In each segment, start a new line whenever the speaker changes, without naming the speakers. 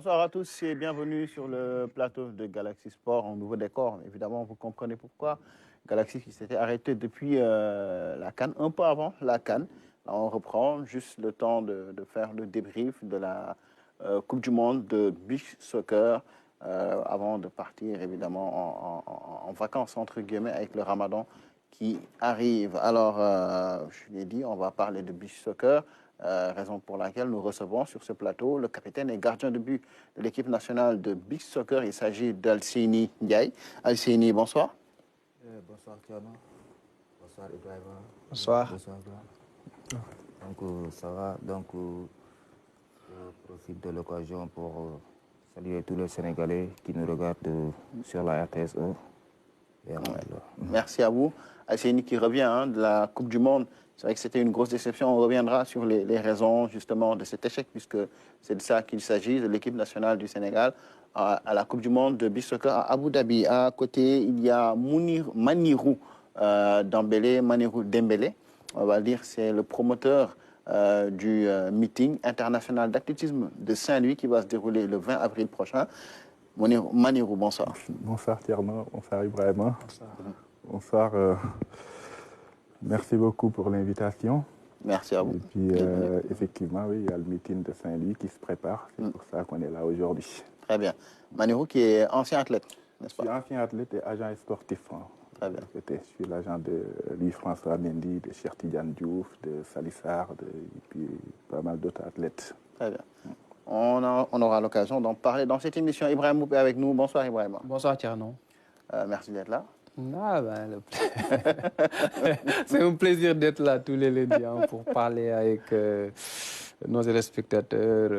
Bonsoir à tous et bienvenue sur le plateau de Galaxy Sport en nouveau décor. Évidemment, vous comprenez pourquoi. Galaxy qui s'était arrêté depuis la CAN, un peu avant la CAN. Là, on reprend juste le temps de faire le débrief de la Coupe du Monde de beach soccer avant de partir évidemment en vacances entre guillemets avec le Ramadan qui arrive. Alors, je l'ai dit, on va parler de beach soccer. Raison pour laquelle nous recevons sur ce plateau le capitaine et gardien de but de l'équipe nationale de beach soccer. Il s'agit d'Alseni Ndiaye. Alseni, bonsoir.
Bonsoir Tiana. Bonsoir Ibrahima.
Bonsoir.
Bonsoir. Donc ça va. Donc je profite de l'occasion pour saluer tous les Sénégalais qui nous regardent sur la RTS1.
Merci à vous. Alseni qui revient de la Coupe du Monde. C'est vrai que c'était une grosse déception. On reviendra sur les raisons justement de cet échec, puisque c'est de ça qu'il s'agit, de l'équipe nationale du Sénégal à la Coupe du Monde de beach soccer à Abu Dhabi. À côté, il y a Manirou Dembélé. On va dire c'est le promoteur du meeting international d'athlétisme de Saint-Louis qui va se dérouler le 20 avril prochain. Manirou, bonsoir.
Bonsoir Tierno, bonsoir Ibrahima. Bonsoir. Merci beaucoup pour l'invitation.
Merci à vous.
Et puis, effectivement, oui, il y a le meeting de Saint-Louis qui se prépare. C'est pour ça qu'on est là aujourd'hui.
Très bien. Manirou qui est ancien athlète, n'est-ce pas?
Je suis ancien athlète et agent sportif.
Très bien.
Je suis l'agent de Louis-François Mendy, de Cheikh Tidiane Diouf, de Salissard, et puis pas mal d'autres athlètes.
Très bien. On aura l'occasion d'en parler dans cette émission. Ibrahim Moupé avec nous. Bonsoir Ibrahim.
Bonsoir Tierno.
Merci d'être là.
C'est un plaisir d'être là tous les lundis pour parler avec nos téléspectateurs.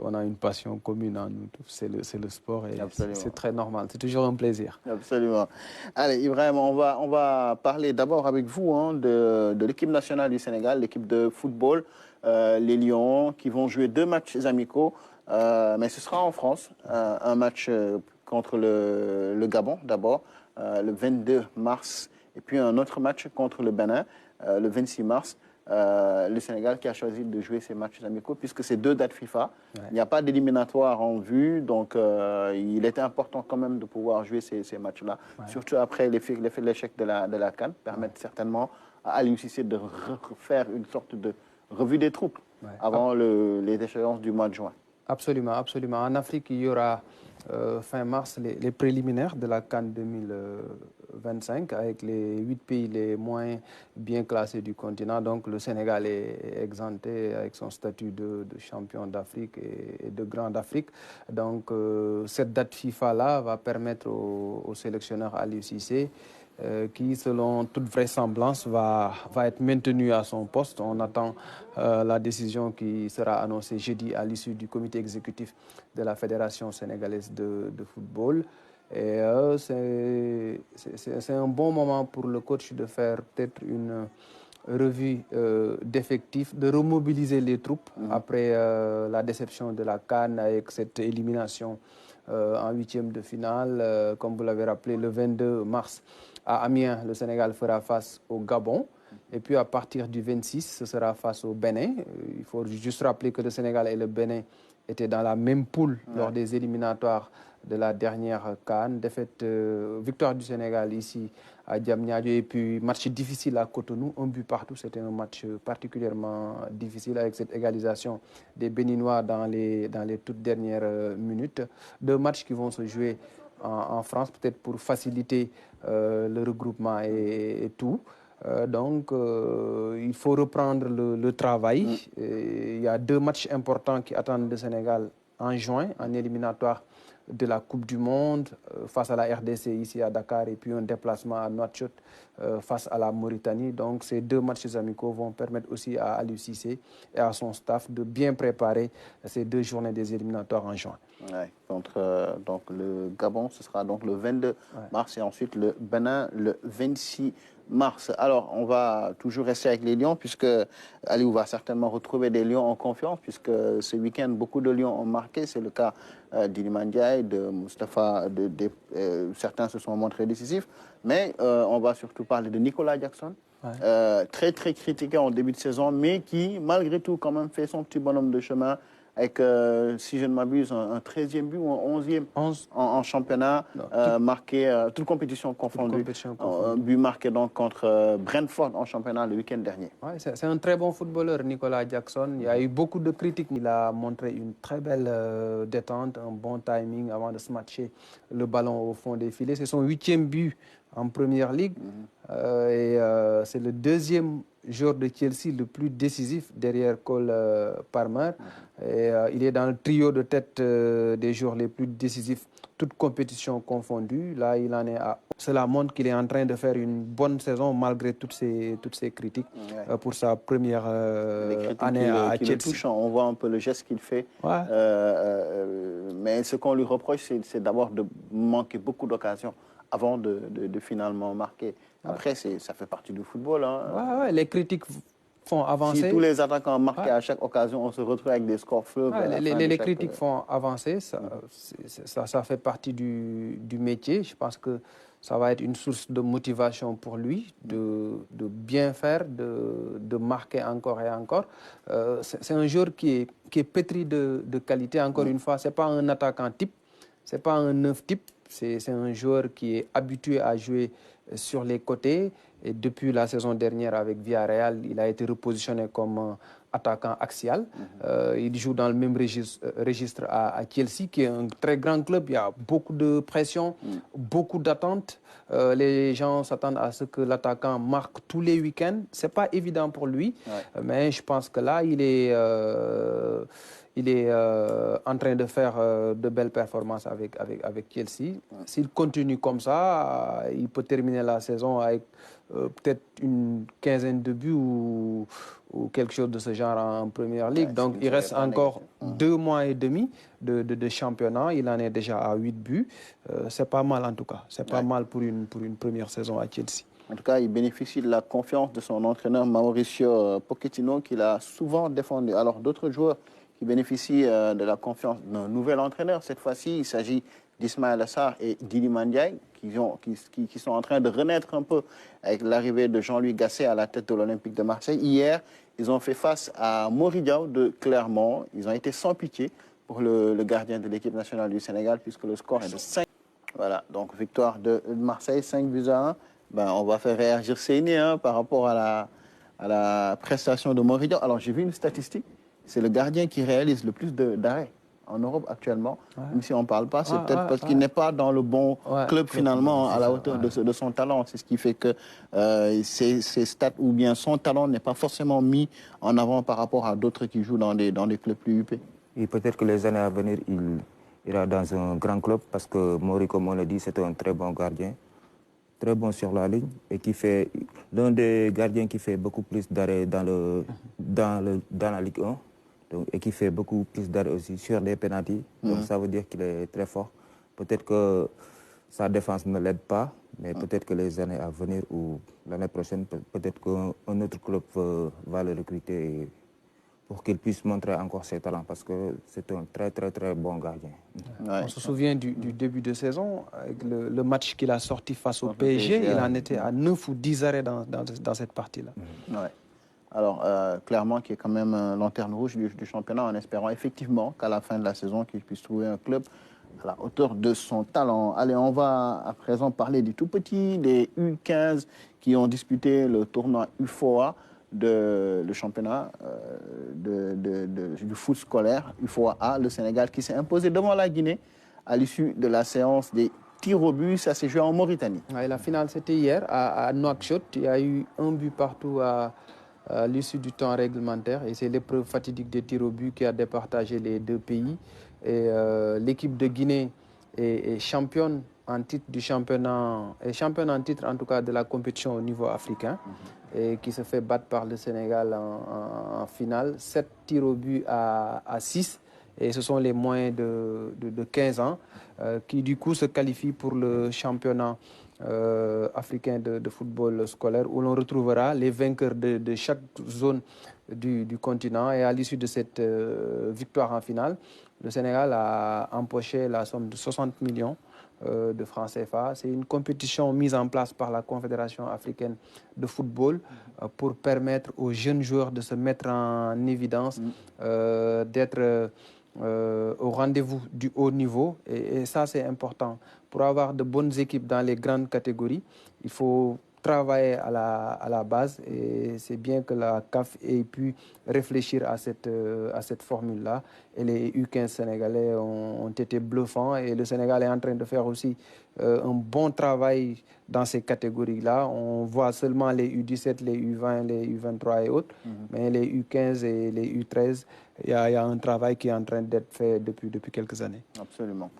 On a une passion commune en nous tous, c'est le sport et c'est très normal. C'est toujours un plaisir.
Absolument. Allez Ibrahim, on va parler d'abord avec vous de l'équipe nationale du Sénégal, l'équipe de football, les Lions qui vont jouer 2 matchs amicaux, mais ce sera en France, un match contre le Gabon d'abord, le 22 mars, et puis un autre match contre le Bénin, le 26 mars. Le Sénégal qui a choisi de jouer ces matchs amicaux, puisque c'est 2 dates FIFA. Ouais. Il n'y a pas d'éliminatoire en vue, donc il était important quand même de pouvoir jouer ces matchs-là, surtout après l'échec de la CAN, permettre certainement à Aliou Cissé de refaire une sorte de revue des troupes avant les échéances du mois de juin.
Absolument, absolument. En Afrique, il y aura fin mars les préliminaires de la CAN 2025 avec les 8 pays les moins bien classés du continent. Donc le Sénégal est exempté avec son statut de champion d'Afrique et de grand d'Afrique. Donc cette date FIFA-là va permettre au sélectionneur Aliou Cissé qui, selon toute vraisemblance, va être maintenu à son poste. On attend la décision qui sera annoncée jeudi à l'issue du comité exécutif de la Fédération sénégalaise de football. Et c'est un bon moment pour le coach de faire peut-être une revue d'effectifs, de remobiliser les troupes après la déception de la CAN avec cette élimination en 8e de finale. Comme vous l'avez rappelé, le 22 mars, à Amiens, le Sénégal fera face au Gabon. Et puis à partir du 26, ce sera face au Bénin. Il faut juste rappeler que le Sénégal et le Bénin étaient dans la même poule lors des éliminatoires de la dernière CAN. Victoire du Sénégal ici à Diamniadio et puis match difficile à Cotonou, 1 but partout. C'était un match particulièrement difficile avec cette égalisation des Béninois dans les toutes dernières minutes. 2 matchs qui vont se jouer en France, peut-être pour faciliter le regroupement et tout. Donc, il faut reprendre le travail. Il y a 2 matchs importants qui attendent le Sénégal en juin, en éliminatoire de la Coupe du Monde face à la RDC ici à Dakar et puis un déplacement à Nouakchott face à la Mauritanie. Donc ces 2 matchs amicaux vont permettre aussi à Aliou Cissé et à son staff de bien préparer ces 2 journées des éliminatoires en juin.
Ouais, donc le Gabon, ce sera donc le 22 mars et ensuite le Bénin le 26 mars. Alors, on va toujours rester avec les Lions puisque Aliou va certainement retrouver des Lions en confiance puisque ce week-end, beaucoup de Lions ont marqué. C'est le cas d'Iliman Ndiaye, de Moustapha, certains se sont montrés décisifs. Mais on va surtout parler de Nicolas Jackson, très très critiqué en début de saison, mais qui, malgré tout, quand même fait son petit bonhomme de chemin, avec, si je ne m'abuse, un 13e but ou un 11e
11.
en championnat, marqué, toute compétition confondue. Un but marqué donc contre Brentford en championnat le week-end dernier.
Ouais, c'est un très bon footballeur, Nicolas Jackson. Il y a eu beaucoup de critiques. Il a montré une très belle détente, un bon timing avant de se matcher le ballon au fond des filets. C'est son 8e but en Première Ligue. Et c'est le 2e joueur de Chelsea le plus décisif derrière Cole Palmer. Et il est dans le trio de tête des joueurs les plus décisifs, toutes compétitions confondues. Là, il en est à... Cela montre qu'il est en train de faire une bonne saison malgré toutes ces critiques pour sa première année à Chelsea.
Le touchent, on voit un peu le geste qu'il fait.
Ouais.
Mais ce qu'on lui reproche, c'est d'abord de manquer beaucoup d'occasions avant de finalement marquer. Après, ça fait partie du football. Hein.
Ouais, les critiques font avancer.
Si tous les attaquants marquaient à chaque occasion, on se retrouve avec des scores fleuves.
Les critiques font avancer. Ça fait partie du métier. Je pense que ça va être une source de motivation pour lui, de bien faire, de marquer encore et encore. C'est un joueur qui est pétri de qualité. Encore une fois, ce n'est pas un attaquant type, ce n'est pas un neuf type. C'est un joueur qui est habitué à jouer sur les côtés. Et depuis la saison dernière avec Villarreal, il a été repositionné comme attaquant axial. Il joue dans le même registre à Chelsea, qui est un très grand club. Il y a beaucoup de pression, beaucoup d'attentes. Les gens s'attendent à ce que l'attaquant marque tous les week-ends. Ce n'est pas évident pour lui, mais je pense que là, il est en train de faire de belles performances avec Chelsea. S'il continue comme ça, il peut terminer la saison avec peut-être une quinzaine de buts ou quelque chose de ce genre en Première Ligue. Donc, il reste encore 2 mois et demi de championnat. Il en est déjà à 8 buts. C'est pas mal en tout cas. C'est pas mal pour une première saison à Chelsea.
En tout cas, il bénéficie de la confiance de son entraîneur Mauricio Pochettino, qu'il a souvent défendu. Alors, d'autres joueurs qui bénéficient de la confiance d'un nouvel entraîneur, cette fois-ci, il s'agit d'Ismaël Assar et d'Iliman Ndiaye, qui sont en train de renaître un peu avec l'arrivée de Jean-Louis Gasset à la tête de l'Olympique de Marseille. Hier, ils ont fait face à Mori Diaw de Clermont. Ils ont été sans pitié pour le gardien de l'équipe nationale du Sénégal, puisque le score est de 5. Voilà, donc victoire de Marseille, 5 buts à 1. On va faire réagir Seyni par rapport à la prestation de Mori Diaw. Alors, j'ai vu une statistique. C'est le gardien qui réalise le plus d'arrêts en Europe actuellement. Même si on ne parle pas, c'est peut-être parce qu'il n'est pas dans le bon club finalement à la hauteur de son talent. C'est ce qui fait que ses stats ou bien son talent n'est pas forcément mis en avant par rapport à d'autres qui jouent dans des clubs plus huppés.
Et peut-être que les années à venir, il ira dans un grand club parce que Mori, comme on l'a dit, c'est un très bon gardien. Très bon sur la ligne et qui fait l'un des gardiens qui fait beaucoup plus d'arrêts dans la Ligue 1. Donc, et qui fait beaucoup plus d'arrêts aussi sur les pénaltys. Donc ça veut dire qu'il est très fort. Peut-être que sa défense ne l'aide pas, mais peut-être que les années à venir ou l'année prochaine, peut-être qu'un autre club va le recruter pour qu'il puisse montrer encore ses talents parce que c'est un très très très bon gardien.
On se souvient du début de saison, avec le match qu'il a sorti face au PSG, il en était à 9 ou 10 arrêts dans cette partie-là.
Alors, clairement, qui est quand même lanterne rouge du championnat, en espérant effectivement qu'à la fin de la saison, qu'il puisse trouver un club à la hauteur de son talent. Allez, on va à présent parler des tout-petits, des U15 qui ont disputé le tournoi UFOA, le championnat du foot scolaire, UFOA A, le Sénégal, qui s'est imposé devant la Guinée à l'issue de la séance des tirs au but. Ça s'est joué en Mauritanie.
La finale, c'était hier à Nouakchott. Il y a eu un but partout à l'issue du temps réglementaire et c'est l'épreuve fatidique des tirs au but qui a départagé les deux pays. Et l'équipe de Guinée est championne en titre du championnat, et championne en titre en tout cas de la compétition au niveau africain et qui se fait battre par le Sénégal en finale. 7 tirs au but à 6 et ce sont les moins de 15 ans qui du coup se qualifient pour le championnat africain de football scolaire où l'on retrouvera les vainqueurs de chaque zone du continent. Et à l'issue de cette victoire en finale, le Sénégal a empoché la somme de 60 millions de francs CFA. C'est une compétition mise en place par la Confédération africaine de football pour permettre aux jeunes joueurs de se mettre en évidence, d'être au rendez-vous du haut niveau. Et ça, c'est important. Pour avoir de bonnes équipes dans les grandes catégories, il faut travailler à la base, et c'est bien que la CAF ait pu réfléchir à cette formule-là. Et les U15 sénégalais ont été bluffants, et le Sénégal est en train de faire aussi un bon travail dans ces catégories-là. On voit seulement les U17, les U20, les U23 et autres, mais les U15 et les U13, il y a un travail qui est en train d'être fait depuis quelques années.
Absolument.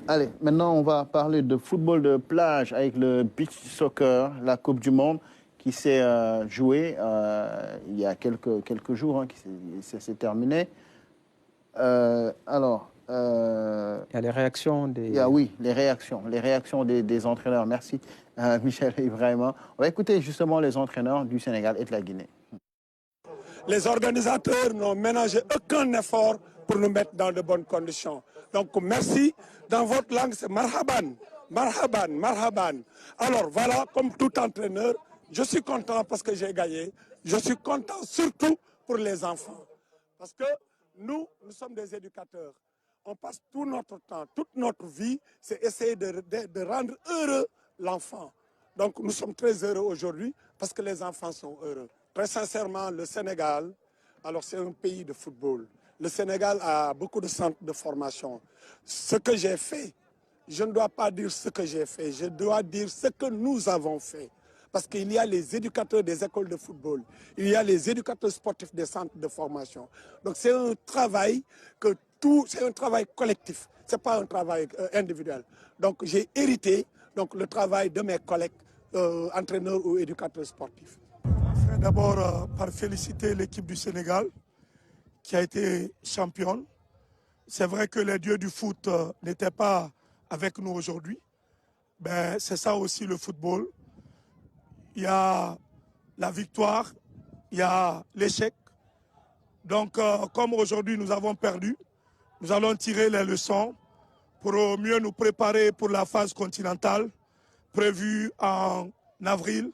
Allez, maintenant on va parler de football de plage avec le beach soccer, la Coupe du Monde qui s'est jouée il y a quelques jours, qui s'est terminée. Alors,
il y a les réactions des...
Oui, les réactions des entraîneurs. Merci Michel et Ibrahim. On va écouter justement les entraîneurs du Sénégal et de la Guinée.
Les organisateurs n'ont ménagé aucun effort pour nous mettre dans de bonnes conditions. Donc merci. Dans votre langue, c'est marhaban, marhaban, marhaban. Alors voilà, comme tout entraîneur, je suis content parce que j'ai gagné. Je suis content surtout pour les enfants. Parce que nous sommes des éducateurs. On passe tout notre temps, toute notre vie, c'est essayer de rendre heureux l'enfant. Donc nous sommes très heureux aujourd'hui parce que les enfants sont heureux. Très sincèrement, le Sénégal, alors c'est un pays de football. Le Sénégal a beaucoup de centres de formation. Ce que j'ai fait, je ne dois pas dire ce que j'ai fait, je dois dire ce que nous avons fait. Parce qu'il y a les éducateurs des écoles de football, il y a les éducateurs sportifs des centres de formation. Donc c'est un travail c'est un travail collectif, ce n'est pas un travail individuel. Donc j'ai hérité le travail de mes collègues entraîneurs ou éducateurs sportifs. Je vais d'abord par féliciter l'équipe du Sénégal qui a été championne. C'est vrai que les dieux du foot n'étaient pas avec nous aujourd'hui. Ben, c'est ça aussi le football. Il y a la victoire, il y a l'échec. Donc, comme aujourd'hui nous avons perdu, nous allons tirer les leçons pour mieux nous préparer pour la phase continentale prévue en avril.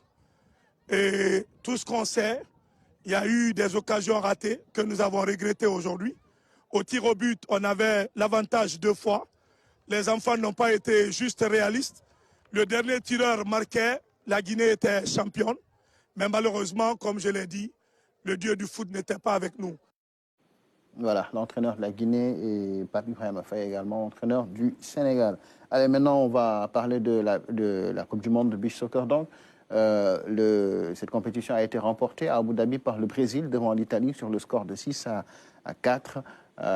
Et tout ce qu'on sait, il y a eu des occasions ratées que nous avons regrettées aujourd'hui. Au tir au but, on avait l'avantage 2 fois. Les enfants n'ont pas été juste réalistes. Le dernier tireur marquait, la Guinée était championne. Mais malheureusement, comme je l'ai dit, le dieu du foot n'était pas avec nous.
Voilà, l'entraîneur de la Guinée et Papi Ibrahim Faye également, entraîneur du Sénégal. Allez, maintenant, on va parler de la Coupe du Monde de beach soccer. Donc, cette compétition a été remportée à Abu Dhabi par le Brésil devant l'Italie sur le score de 6-4.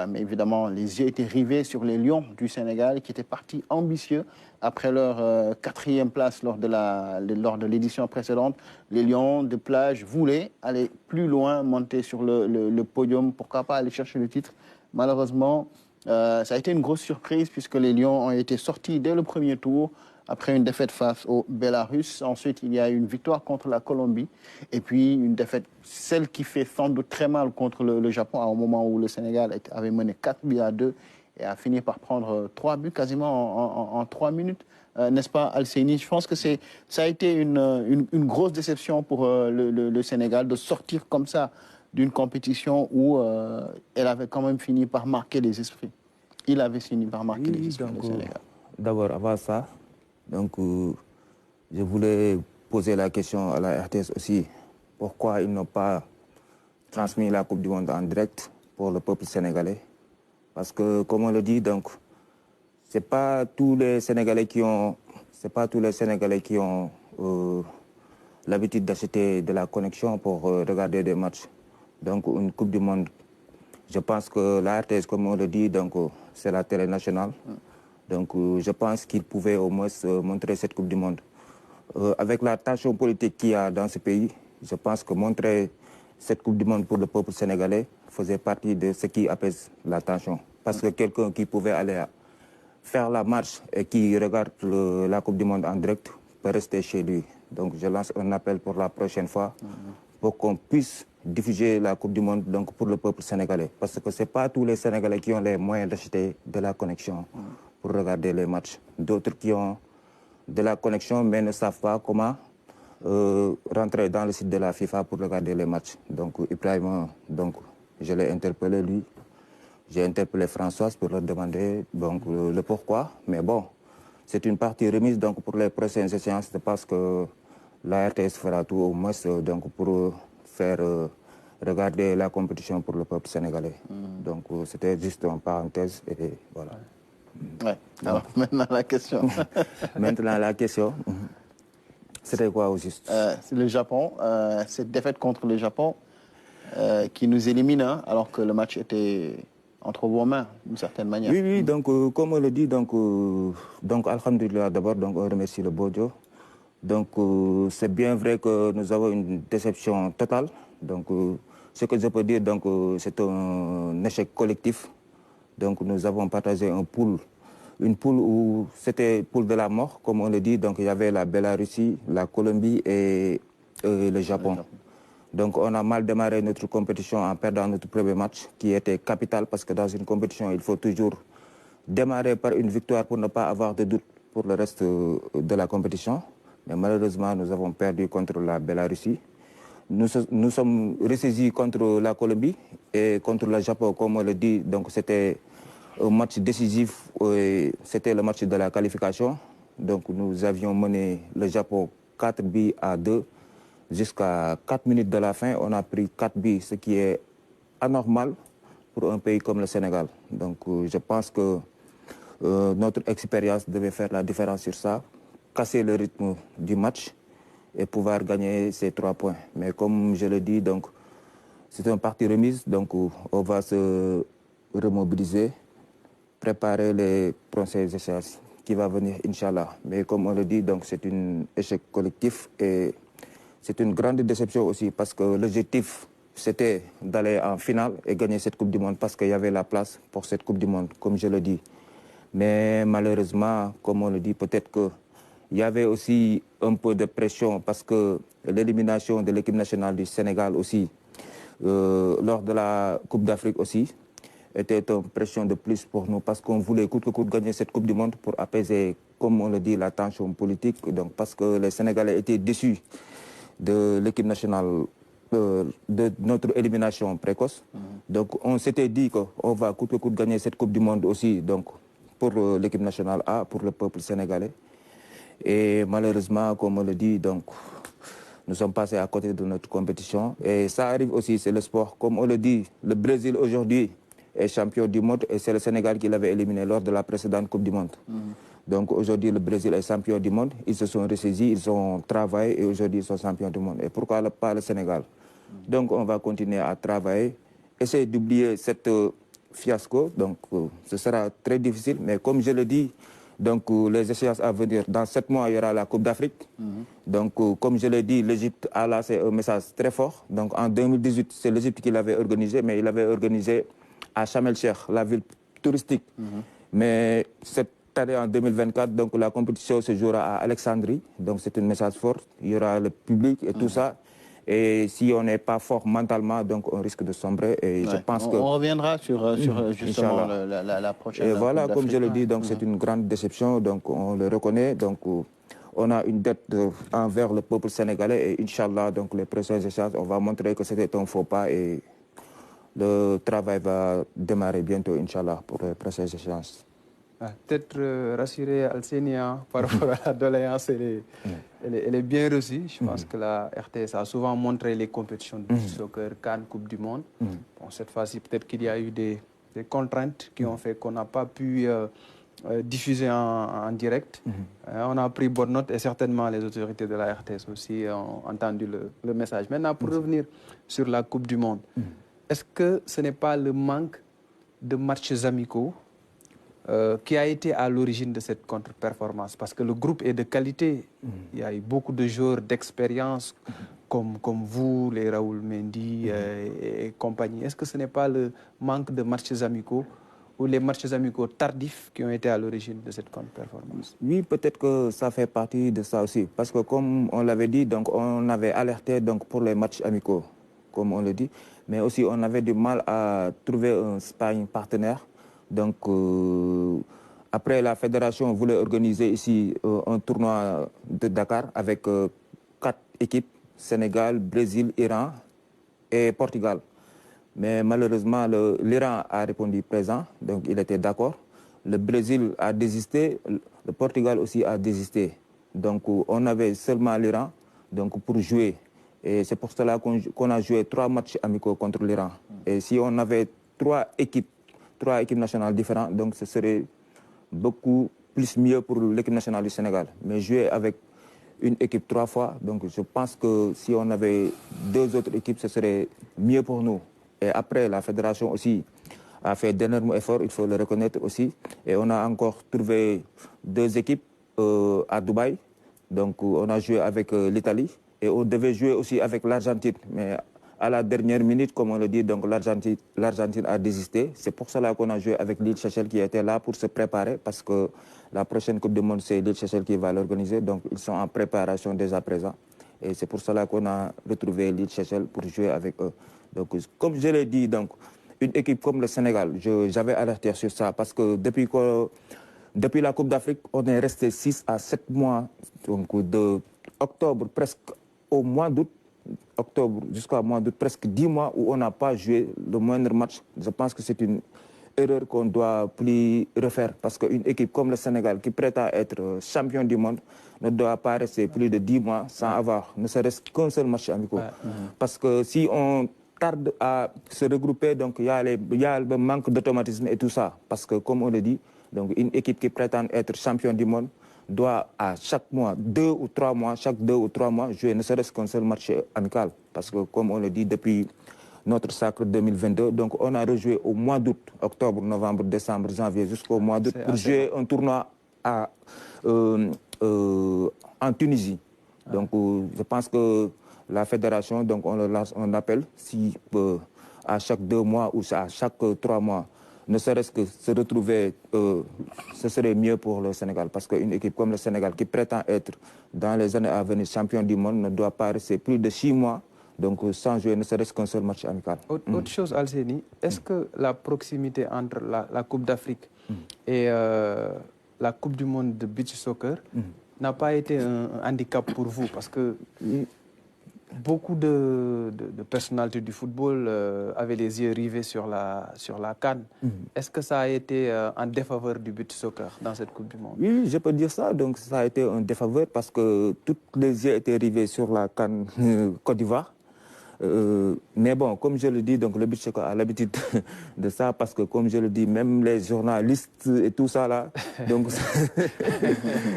Mais évidemment, les yeux étaient rivés sur les Lions du Sénégal qui étaient partis ambitieux après leur 4e place lors de l'édition précédente. Les Lions de plage voulaient aller plus loin, monter sur le podium, pourquoi pas aller chercher le titre. Malheureusement, ça a été une grosse surprise puisque les Lions ont été sortis dès le premier tour après une défaite face au Bélarus. Ensuite, il y a eu une victoire contre la Colombie et puis une défaite, celle qui fait sans doute très mal contre le Japon, à un moment où le Sénégal avait mené 4-2 et a fini par prendre 3 buts quasiment en 3 minutes. N'est-ce pas, Al-Seini? Je pense que ça a été une grosse déception pour le Sénégal de sortir comme ça d'une compétition où elle avait quand même fini par marquer les esprits. Il avait fini par marquer les esprits, le Sénégal.
D'abord, avant ça, je voulais poser la question à la RTS aussi. Pourquoi ils n'ont pas transmis la Coupe du Monde en direct pour le peuple sénégalais? Parce que, comme on le dit, c'est pas tous les Sénégalais qui ont l'habitude d'acheter de la connexion pour regarder des matchs. Donc, une Coupe du Monde, je pense que la RTS, comme on le dit, c'est la télé nationale. Donc, je pense qu'ils pouvaient au moins montrer cette Coupe du Monde. Avec la tension politique qu'il y a dans ce pays, je pense que montrer cette Coupe du Monde pour le peuple sénégalais faisait partie de ce qui apaise la tension. Parce que quelqu'un qui pouvait aller faire la marche et qui regarde la Coupe du Monde en direct peut rester chez lui. Donc, je lance un appel pour la prochaine fois pour qu'on puisse diffuser la Coupe du Monde pour le peuple sénégalais. Parce que ce n'est pas tous les Sénégalais qui ont les moyens d'acheter de la connexion pour regarder les matchs. D'autres qui ont de la connexion mais ne savent pas comment rentrer dans le site de la FIFA pour regarder les matchs. Donc Ibrahima, donc, je l'ai interpellé lui. J'ai interpellé Françoise pour leur demander donc, le pourquoi. Mais bon, c'est une partie remise donc, pour les prochaines échéances. Je pense que la RTS fera tout au moins donc, pour faire regarder la compétition pour le peuple sénégalais. Donc c'était juste une parenthèse et voilà.
Ouais. Alors maintenant la question.
Maintenant la question, c'était quoi au juste?
C'est le Japon. Cette défaite contre le Japon qui nous élimine, hein, alors que le match était entre vos mains, d'une certaine manière.
Oui, oui, donc comme on le dit, donc alhamdoulilah, d'abord, donc on remercie le Bojo. Donc c'est bien vrai que nous avons une déception totale. Donc ce que je peux dire, donc c'est un échec collectif. Donc nous avons partagé une poule où c'était poule de la mort, comme on le dit. Donc il y avait la Bélarussie, la Colombie et le Japon. Donc on a mal démarré notre compétition en perdant notre premier match, qui était capital, parce que dans une compétition, il faut toujours démarrer par une victoire pour ne pas avoir de doute pour le reste de la compétition. Mais malheureusement, nous avons perdu contre la Bélarussie. Nous sommes ressaisis contre la Colombie et contre le Japon, comme on le dit. Donc c'était un match décisif, c'était le match de la qualification. Donc nous avions mené le Japon 4-2. Jusqu'à 4 minutes de la fin, on a pris 4 buts, ce qui est anormal pour un pays comme le Sénégal. Donc je pense que notre expérience devait faire la différence sur ça, casser le rythme du match et pouvoir gagner ces 3 points. Mais comme je le dis, donc c'est une partie remise, donc on va se remobiliser, préparer les prochaines échéances qui vont venir, Inch'Allah. Mais comme on le dit, donc c'est un échec collectif et c'est une grande déception aussi parce que l'objectif, c'était d'aller en finale et gagner cette Coupe du Monde parce qu'il y avait la place pour cette Coupe du Monde, comme je le dis. Mais malheureusement, comme on le dit, peut-être qu'il y avait aussi un peu de pression parce que l'élimination de l'équipe nationale du Sénégal aussi, lors de la Coupe d'Afrique aussi, était une pression de plus pour nous parce qu'on voulait coûte que coûte gagner cette Coupe du Monde pour apaiser, comme on le dit, la tension politique. Donc, parce que les Sénégalais étaient déçus de l'équipe nationale, de notre élimination précoce. Donc on s'était dit qu'on va coûte que coûte gagner cette Coupe du Monde aussi, donc pour l'équipe nationale A, pour le peuple sénégalais. Et malheureusement, comme on le dit, donc, nous sommes passés à côté de notre compétition. Et ça arrive aussi, c'est le sport. Comme on le dit, le Brésil aujourd'hui est champion du monde et c'est le Sénégal qui l'avait éliminé lors de la précédente Coupe du Monde. Donc aujourd'hui, le Brésil est champion du monde. Ils se sont ressaisis, ils ont travaillé et aujourd'hui, ils sont champions du monde. Et pourquoi pas le Sénégal? Donc on va continuer à travailler, essayer d'oublier cette fiasco. Donc ce sera très difficile. Mais comme je le dis, donc les échéances à venir, dans 7 mois, il y aura la Coupe d'Afrique. Donc comme je l'ai dit, l'Égypte a lancé un message très fort. Donc en 2018, c'est l'Égypte qui l'avait organisé, mais il l'avait organisé à Sharm el-Sheikh, la ville touristique. Mais cette année, en 2024, donc la compétition se jouera à Alexandrie. Donc c'est un message fort. Il y aura le public et tout ça. Et si on n'est pas fort mentalement, donc on risque de sombrer. Et je pense
on
que
reviendra sur justement la prochaine.
Et voilà, comme je le dis, donc c'est une grande déception. Donc on le reconnaît. Donc on a une dette envers le peuple sénégalais. Et Inch'Allah, donc les prochaines échanges, on va montrer que c'était un faux pas et le travail va démarrer bientôt, Inch'Allah, pour les prochaines échéances.
Peut-être rassurer Alsenia par rapport à la doléance, elle est bien reçue. Je pense que la RTS a souvent montré les compétitions de soccer, Cannes, Coupe du Monde. Bon, cette fois-ci, peut-être qu'il y a eu des contraintes qui ont fait qu'on n'a pas pu diffuser en direct. On a pris bonne note et certainement les autorités de la RTS aussi ont entendu le message. Maintenant, pour revenir sur la Coupe du Monde, est-ce que ce n'est pas le manque de matchs amicaux qui a été à l'origine de cette contre-performance? Parce que le groupe est de qualité. Il y a eu beaucoup de joueurs d'expérience comme vous, les Raoul Mendy et compagnie. Est-ce que ce n'est pas le manque de matchs amicaux ou les matchs amicaux tardifs qui ont été à l'origine de cette contre-performance?
Oui, peut-être que ça fait partie de ça aussi. Parce que comme on l'avait dit, donc on avait alerté donc, pour les matchs amicaux, comme on le dit. Mais aussi, on avait du mal à trouver un sparring partenaire. Donc, Après, la fédération voulait organiser ici un tournoi de Dakar avec 4 équipes, Sénégal, Brésil, Iran et Portugal. Mais malheureusement, l'Iran a répondu présent, donc il était d'accord. Le Brésil a désisté, le Portugal aussi a désisté. Donc on avait seulement l'Iran pour jouer. Et c'est pour cela qu'on a joué 3 matchs amicaux contre l'Iran. Et si on avait 3 équipes nationales différentes, donc ce serait beaucoup plus mieux pour l'équipe nationale du Sénégal. Mais jouer avec une équipe 3 fois, donc je pense que si on avait 2 autres équipes, ce serait mieux pour nous. Et après, la fédération aussi a fait d'énormes efforts, il faut le reconnaître aussi. Et on a encore trouvé 2 équipes à Dubaï. Donc on a joué avec l'Italie et on devait jouer aussi avec l'Argentine. Mais à la dernière minute, comme on le dit, donc l'Argentine a désisté. C'est pour cela qu'on a joué avec l'île Seychelles qui était là pour se préparer parce que la prochaine Coupe du Monde, c'est l'île Seychelles qui va l'organiser. Donc ils sont en préparation dès à présent. Et c'est pour cela qu'on a retrouvé l'île Seychelles pour jouer avec eux. Donc comme je l'ai dit, donc, une équipe comme le Sénégal, j'avais alerté sur ça parce que depuis la Coupe d'Afrique, on est resté 6 à 7 mois, donc de octobre presque au mois d'août, octobre jusqu'au mois d'août, presque 10 mois où on n'a pas joué le moindre match. Je pense que c'est une erreur qu'on ne doit plus refaire parce qu'une équipe comme le Sénégal qui prétend être champion du monde ne doit pas rester plus de 10 mois sans avoir ne serait-ce qu'un seul match amical. Parce que si on tarde à se regrouper, donc il y a le manque d'automatisme et tout ça. Parce que comme on le dit, donc une équipe qui prétend être champion du monde doit à chaque mois, 2 ou 3 mois, chaque 2 ou 3 mois, jouer ne serait-ce qu'un seul match amical. Parce que comme on le dit depuis notre sacre 2022, donc on a rejoué au mois d'août, octobre, novembre, décembre, janvier, jusqu'au mois d'août pour jouer un tournoi en Tunisie. Donc je pense que la fédération, donc on le lance un appel, si à chaque 2 mois ou à chaque 3 mois, ne serait-ce que se retrouver, ce serait mieux pour le Sénégal. Parce qu'une équipe comme le Sénégal qui prétend être dans les années à venir champion du monde ne doit pas rester plus de 6 mois donc sans jouer ne serait-ce qu'un seul match amical.
Autre chose, Alseni, est-ce que la proximité entre la Coupe d'Afrique et la Coupe du monde de beach soccer n'a pas été un handicap pour vous? Parce que beaucoup de personnalités du football avaient les yeux rivés sur la CAN. Est-ce que ça a été en défaveur du beach soccer dans cette Coupe du monde?
Oui, je peux dire ça. Donc ça a été un défaveur parce que tous les yeux étaient rivés sur la CAN Côte d'Ivoire. Mais bon, comme je le dis, donc le beach soccer a l'habitude de ça parce que, comme je le dis, même les journalistes et tout ça là, donc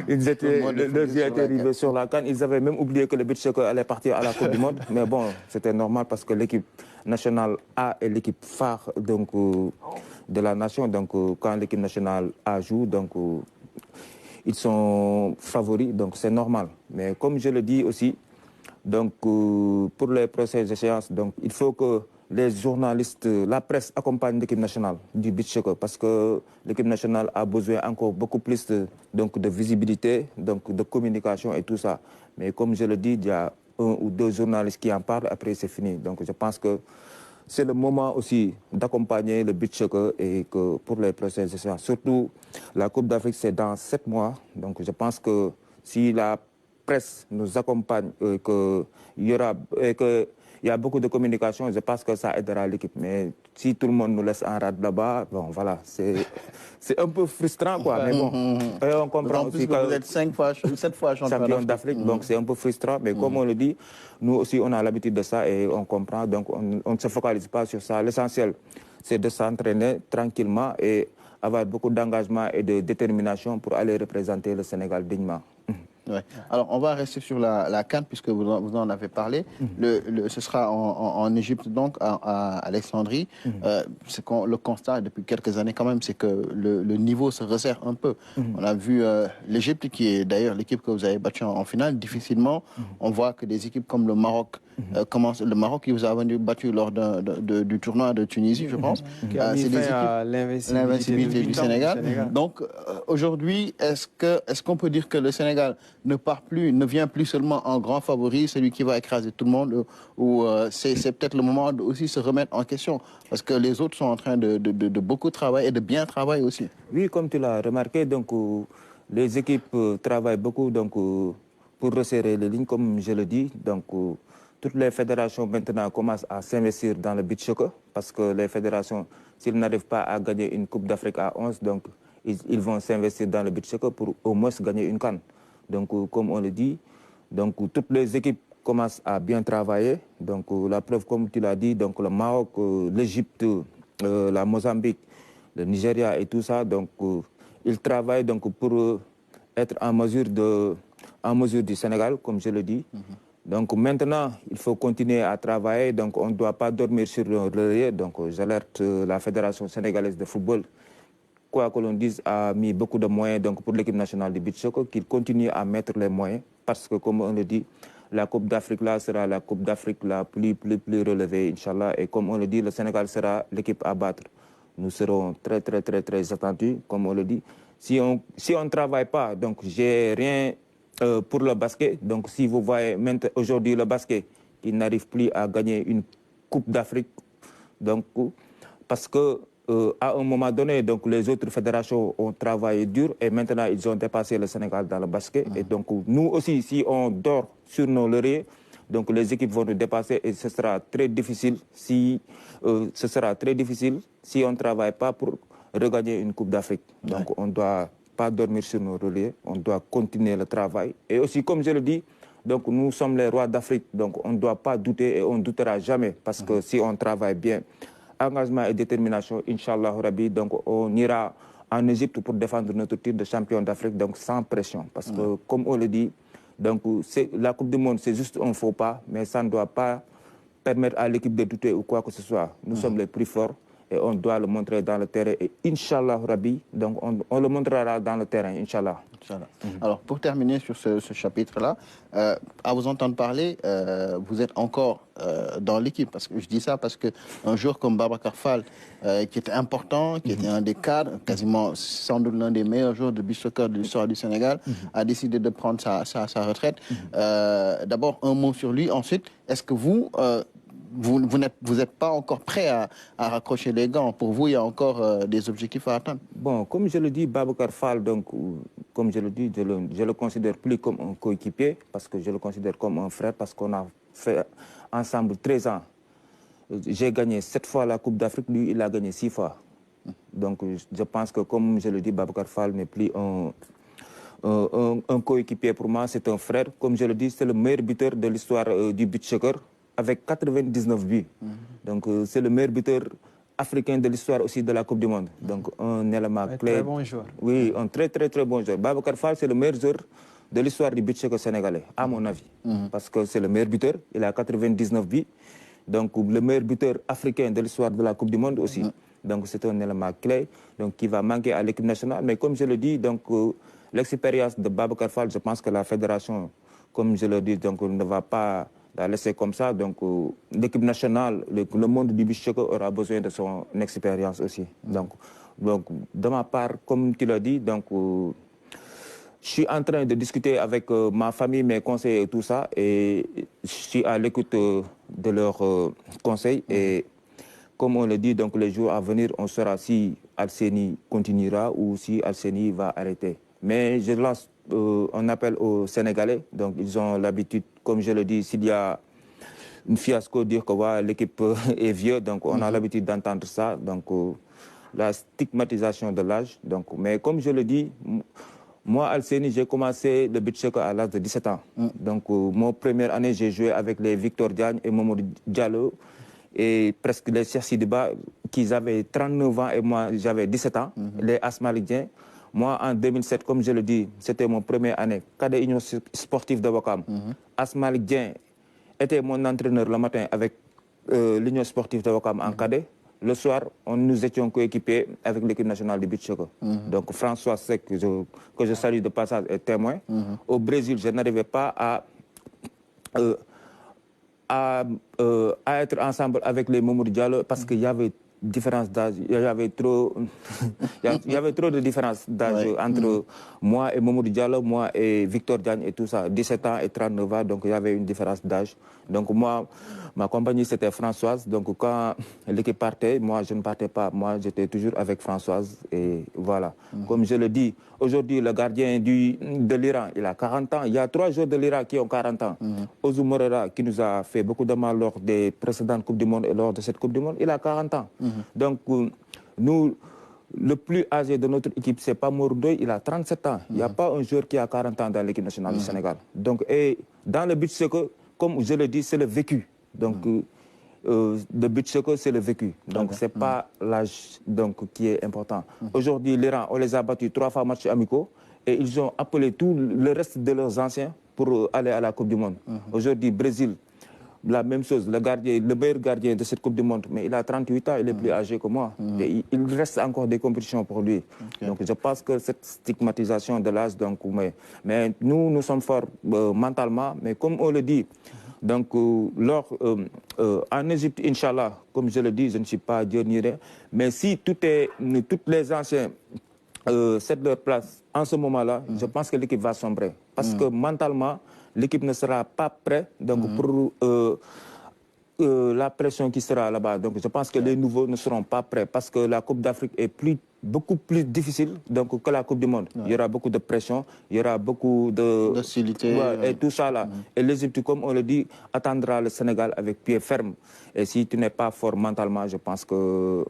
leurs yeux étaient rivés sur la CAN. Ils avaient même oublié que le beach soccer allait partir à la Coupe du Monde. Mais bon, c'était normal parce que l'équipe nationale A est l'équipe phare donc de la nation. Donc quand l'équipe nationale A joue, donc ils sont favoris, donc c'est normal. Mais comme je le dis aussi, donc, pour les prochaines échéances, donc, il faut que les journalistes, la presse accompagne l'équipe nationale du beach soccer parce que l'équipe nationale a besoin encore beaucoup plus de visibilité, donc, de communication et tout ça. Mais comme je le dis, il y a 1 ou 2 journalistes qui en parlent, après c'est fini. Donc je pense que c'est le moment aussi d'accompagner le beach soccer et que pour les prochaines échéances. Surtout, la Coupe d'Afrique, c'est dans 7 mois. Donc je pense que si la presse nous accompagne, qu'il y a beaucoup de communication, je pense que ça aidera l'équipe. Mais si tout le monde nous laisse en rade là-bas, bon voilà, c'est un peu frustrant quoi. Mais bon, et on comprend aussi que
vous êtes 7 fois
champion d'Afrique, donc c'est un peu frustrant. Mais comme on le dit, nous aussi on a l'habitude de ça et on comprend, donc on ne se focalise pas sur ça. L'essentiel, c'est de s'entraîner tranquillement et avoir beaucoup d'engagement et de détermination pour aller représenter le Sénégal dignement.
Ouais. Alors, on va rester sur la CAN puisque vous en avez parlé. Ce sera en Égypte, donc, à Alexandrie. Le constat depuis quelques années, quand même, c'est que le niveau se resserre un peu. On a vu l'Égypte, qui est d'ailleurs l'équipe que vous avez battue en finale, difficilement. On voit que des équipes comme le Maroc commencent. Le Maroc qui vous a battu lors du tournoi de Tunisie, je pense.
C'est des équipes
l'invincibilité du Sénégal. Donc, aujourd'hui, est-ce qu'on peut dire que le Sénégal ne vient plus seulement en grand favori, celui qui va écraser tout le monde, ou c'est peut-être le moment de aussi se remettre en question, parce que les autres sont en train de beaucoup travailler et de bien travailler aussi.
Oui, comme tu l'as remarqué, donc, les équipes travaillent beaucoup donc, pour resserrer les lignes, comme je le dis. Donc, toutes les fédérations maintenant commencent à s'investir dans le beach soccer, parce que les fédérations, s'ils n'arrivent pas à gagner une Coupe d'Afrique à 11, donc, ils vont s'investir dans le beach soccer pour au moins gagner une CAN. Donc, comme on le dit, donc, toutes les équipes commencent à bien travailler. Donc, la preuve, comme tu l'as dit, donc, le Maroc, l'Égypte, la Mozambique, le Nigeria et tout ça, donc, ils travaillent donc, pour être en mesure du Sénégal, comme je le dis. Donc maintenant, il faut continuer à travailler. Donc on ne doit pas dormir sur le laurier. Donc j'alerte la Fédération sénégalaise de football, quoi que l'on dise, a mis beaucoup de moyens donc, pour l'équipe nationale de beach soccer, qu'il continue à mettre les moyens. Parce que comme on le dit, la Coupe d'Afrique là sera la Coupe d'Afrique la plus relevée, Inch'Allah. Et comme on le dit, le Sénégal sera l'équipe à battre. Nous serons très attendus, comme on le dit. Si on ne travaille pas, donc j'ai rien pour le basket. Donc si vous voyez aujourd'hui le basket, il n'arrive plus à gagner une Coupe d'Afrique. Donc, parce que à un moment donné, donc, les autres fédérations ont travaillé dur et maintenant ils ont dépassé le Sénégal dans le basket. Et donc nous aussi, si on dort sur nos lauriers, donc les équipes vont nous dépasser et ce sera très difficile si on ne travaille pas pour regagner une Coupe d'Afrique. Donc on ne doit pas dormir sur nos lauriers, on doit continuer le travail. Et aussi, comme je le dis, donc nous sommes les rois d'Afrique, donc on ne doit pas douter et on ne doutera jamais parce que si on travaille bien, engagement et détermination, Inch'Allah Rabbi, donc on ira en Égypte pour défendre notre titre de champion d'Afrique, donc sans pression. Parce que, comme on le dit, donc, la Coupe du Monde, c'est juste un faux pas, mais ça ne doit pas permettre à l'équipe de douter ou quoi que ce soit. Nous sommes les plus forts et on doit le montrer dans le terrain. Et Inch'Allah Rabbi, donc on le montrera dans le terrain, Inch'Allah.
Alors, pour terminer sur ce chapitre-là, à vous entendre parler, vous êtes encore dans l'équipe. Parce que je dis ça parce qu'un joueur comme Babacar Fall, qui était important, qui était un des cadres, quasiment sans doute l'un des meilleurs joueurs de beach soccer de l'histoire du Sénégal, a décidé de prendre sa retraite. D'abord, un mot sur lui. Ensuite, est-ce que vous n'êtes pas encore prêt à raccrocher les gants? Pour vous, il y a encore des objectifs à atteindre.
Bon, comme je le dis, Babacar Fall, donc, comme je le dis, je le considère plus comme un coéquipier, parce que je le considère comme un frère, parce qu'on a fait ensemble 13 ans. J'ai gagné 7 fois la Coupe d'Afrique, lui, il a gagné 6 fois. Donc, je pense que, comme je le dis, Babacar Fall n'est plus un coéquipier pour moi, c'est un frère. Comme je le dis, c'est le meilleur buteur de l'histoire du beach soccer, avec 99 buts. Donc, c'est le meilleur buteur africain de l'histoire aussi de la Coupe du Monde. Donc, un élément clé.
Très bon joueur.
Oui, un très bon joueur. Babacar Fall, c'est le meilleur joueur de l'histoire du beach soccer sénégalais, à mon avis. Parce que c'est le meilleur buteur, il a 99 buts. Donc, le meilleur buteur africain de l'histoire de la Coupe du Monde aussi. Donc, c'est un élément clé donc, qui va manquer à l'équipe nationale. Mais comme je le dis, donc, l'expérience de Babacar Fall, je pense que la fédération, comme je le dis, donc, ne va pas la laisser comme ça. Donc, l'équipe nationale, le monde du beach soccer aura besoin de son expérience aussi. Donc, de ma part, comme tu l'as dit, donc, je suis en train de discuter avec ma famille, mes conseils et tout ça. Et je suis à l'écoute de leurs conseils. Et comme on le dit, donc, les jours à venir, on saura si Alseni continuera ou si Alseni va arrêter. Mais je lance un appel aux Sénégalais. Donc, ils ont l'habitude, comme je le dis, s'il y a une fiasco, dire que voilà, l'équipe est vieux. Donc, on a l'habitude d'entendre ça. Donc, la stigmatisation de l'âge. Donc, mais comme je le dis, moi, Alseni, j'ai commencé le beach soccer à l'âge de 17 ans. Donc, mon première année, j'ai joué avec les Victor Diagne et Mamadou Diallo et presque les Cheikh Sidiba, qui avaient 39 ans et moi, j'avais 17 ans, les Asmalidiens. Moi, en 2007, comme je le dis, c'était mon première année, cadet Union sportive de Ouakam. Asmalidiens était mon entraîneur le matin avec l'Union sportive de Ouakam en cadet. Le soir, nous étions coéquipés avec l'équipe nationale de beach soccer. Donc François Seck, que je salue de passage, est témoin. Au Brésil, je n'arrivais pas à être ensemble avec les Mamour Diallo parce qu'il y avait différence d'âge. Il y avait trop, il y avait trop de différence d'âge entre moi et Mamadou Diallo, moi et Victor Diagne et tout ça. 17 ans et 39 ans, donc il y avait une différence d'âge. Donc moi, ma compagnie c'était Françoise. Donc quand l'équipe partait, moi je ne partais pas. Moi j'étais toujours avec Françoise et voilà. Comme je le dis, aujourd'hui le gardien de l'Iran, il a 40 ans. Il y a 3 joueurs de l'Iran qui ont 40 ans. Ozu Morera qui nous a fait beaucoup de mal lors des précédentes Coupes du Monde et lors de cette Coupe du Monde, il a 40 ans. Donc, nous, le plus âgé de notre équipe, ce n'est pas Mourdoy, il a 37 ans. Il n'y a pas un joueur qui a 40 ans dans l'équipe nationale du Sénégal. Donc, et dans le but, c'est que, comme je le dis, c'est le vécu. Donc, le but, c'est que c'est le vécu. Donc, ce n'est pas l'âge qui est important. Aujourd'hui, l'Iran, on les a battus 3 fois matchs amicaux et ils ont appelé tout le reste de leurs anciens pour aller à la Coupe du Monde. Aujourd'hui, Brésil, la même chose, le meilleur gardien de cette Coupe du Monde, mais il a 38 ans, il est plus âgé que moi. Et il reste encore des compétitions pour lui. Donc je pense que cette stigmatisation de l'âge, mais nous sommes forts mentalement, mais comme on le dit, donc en Égypte, Inch'Allah, comme je le dis, je ne suis pas Dieu ni rien, mais si toutes les anciens cèdent leur place en ce moment-là, je pense que l'équipe va sombrer. Parce que mentalement, l'équipe ne sera pas prête pour la pression qui sera là-bas. Donc je pense que les nouveaux ne seront pas prêts parce que la Coupe d'Afrique est beaucoup plus difficile que la Coupe du Monde. Il y aura beaucoup de pression, il y aura beaucoup
d'hostilité.
Et tout ça là. Et l'Égypte, comme on le dit, attendra le Sénégal avec pied ferme. Et si tu n'es pas fort mentalement, je pense que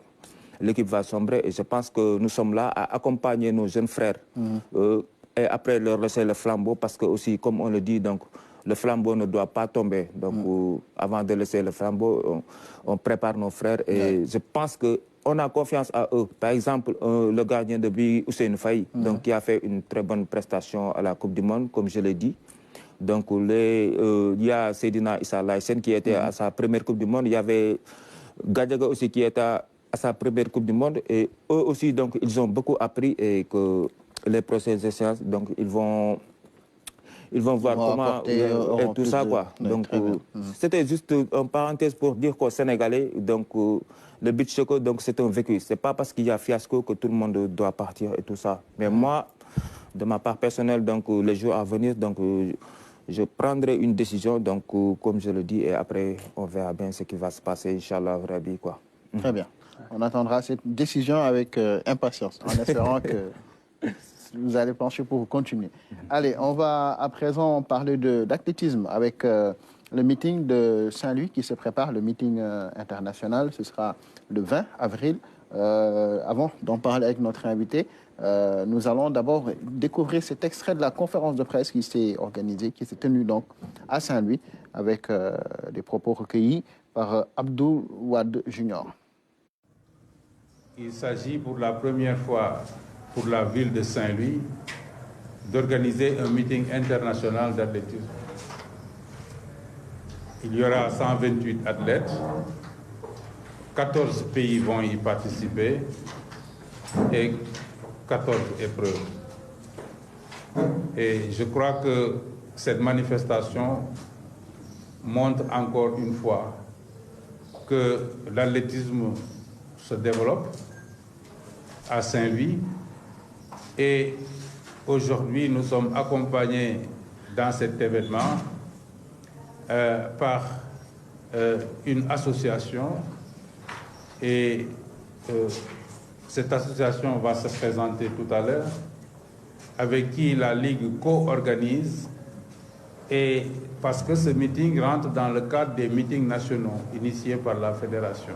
l'équipe va sombrer. Et je pense que nous sommes là à accompagner nos jeunes frères. Et après leur laisser le flambeau, parce que aussi, comme on le dit, donc, le flambeau ne doit pas tomber. Donc, avant de laisser le flambeau, on prépare nos frères et je pense qu'on a confiance à eux. Par exemple, le gardien de but, Hussein Faye, donc, qui a fait une très bonne prestation à la Coupe du Monde, comme je l'ai dit. Donc, il y a Seydina Issa Laïsen qui était à sa première Coupe du Monde. Il y avait Gadiaga aussi qui était à sa première Coupe du Monde. Et eux aussi, donc, ils ont beaucoup appris et que les prochaines séances, donc ils vont voir comment et tout ça quoi. Donc c'était juste une parenthèse pour dire qu'aux Sénégalais, donc le beach soccer, donc c'est un vécu. C'est pas parce qu'il y a fiasco que tout le monde doit partir et tout ça. Mais moi, de ma part personnelle, donc les jours à venir, donc je prendrai une décision, donc comme je le dis, et après on verra bien ce qui va se passer, Inch'Allah, Rabbi, quoi.
Très bien. On attendra cette décision avec impatience, en espérant que vous allez pencher pour continuer. Allez, on va à présent parler d'athlétisme avec le meeting de Saint-Louis qui se prépare, le meeting international. Ce sera le 20 avril. Avant d'en parler avec notre invité, nous allons d'abord découvrir cet extrait de la conférence de presse qui s'est organisée, qui s'est tenue donc à Saint-Louis, avec des propos recueillis par Abdou Wade Junior.
Il s'agit pour la première fois pour la ville de Saint-Louis d'organiser un meeting international d'athlétisme. Il y aura 128 athlètes, 14 pays vont y participer et 14 épreuves. Et je crois que cette manifestation montre encore une fois que l'athlétisme se développe à Saint-Louis. Et aujourd'hui, nous sommes accompagnés dans cet événement par une association et cette association va se présenter tout à l'heure, avec qui la Ligue co-organise, et parce que ce meeting rentre dans le cadre des meetings nationaux initiés par la Fédération.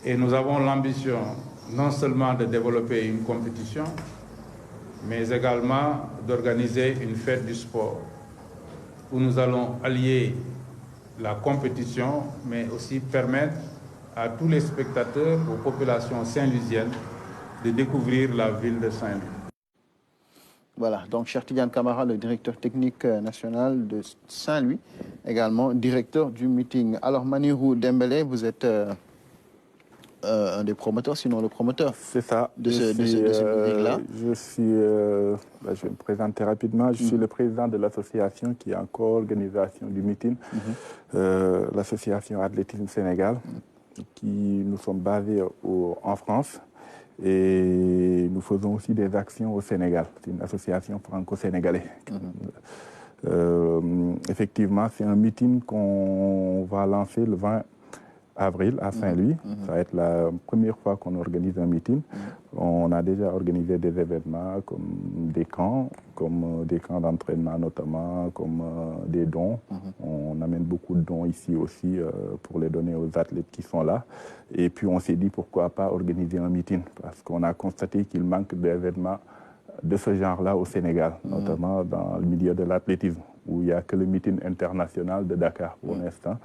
Et nous avons l'ambition non seulement de développer une compétition, mais également d'organiser une fête du sport, où nous allons allier la compétition, mais aussi permettre à tous les spectateurs, aux populations saint-louisiennes, de découvrir la ville de Saint-Louis.
Voilà, donc Cheikh Tidiane Camara, le directeur technique national de Saint-Louis, également directeur du meeting. Alors Manirou Dembélé, vous êtes un des promoteurs, sinon le promoteur.
C'est ça.
De ce meeting-là.
Je vais me présenter rapidement. Je suis le président de l'association qui est en co-organisation du meeting, l'association Athlétisme Sénégal. nous sommes basés en France et nous faisons aussi des actions au Sénégal. C'est une association franco-sénégalaise. Effectivement, c'est un meeting qu'on va lancer le 20 avril à Saint-Louis. Ça va être la première fois qu'on organise un meeting. On a déjà organisé des événements comme des camps d'entraînement notamment, comme des dons. On amène beaucoup de dons ici aussi pour les donner aux athlètes qui sont là. Et puis on s'est dit pourquoi pas organiser un meeting parce qu'on a constaté qu'il manque d'événements de ce genre-là au Sénégal, notamment dans le milieu de l'athlétisme, où il n'y a que le meeting international de Dakar pour l'instant.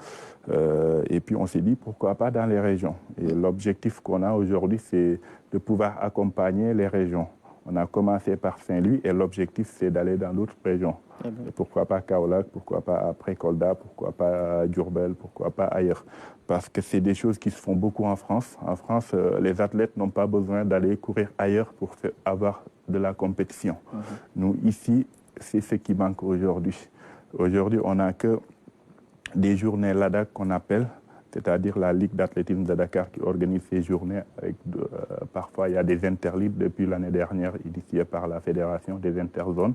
Et puis on s'est dit pourquoi pas dans les régions. Et l'objectif qu'on a aujourd'hui, c'est de pouvoir accompagner les régions. On a commencé par Saint-Louis et l'objectif, c'est d'aller dans d'autres régions. Et pourquoi pas Kaolack, pourquoi pas après Kolda, pourquoi pas Diourbel, pourquoi pas ailleurs. Parce que c'est des choses qui se font beaucoup en France. En France, les athlètes n'ont pas besoin d'aller courir ailleurs pour avoir de la compétition. Nous, ici, c'est ce qui manque aujourd'hui. Aujourd'hui, on n'a que des journées LADAC qu'on appelle, c'est-à-dire la Ligue d'athlétisme de Dakar qui organise ces journées. Parfois, il y a des interligues depuis l'année dernière, initiées par la Fédération des interzones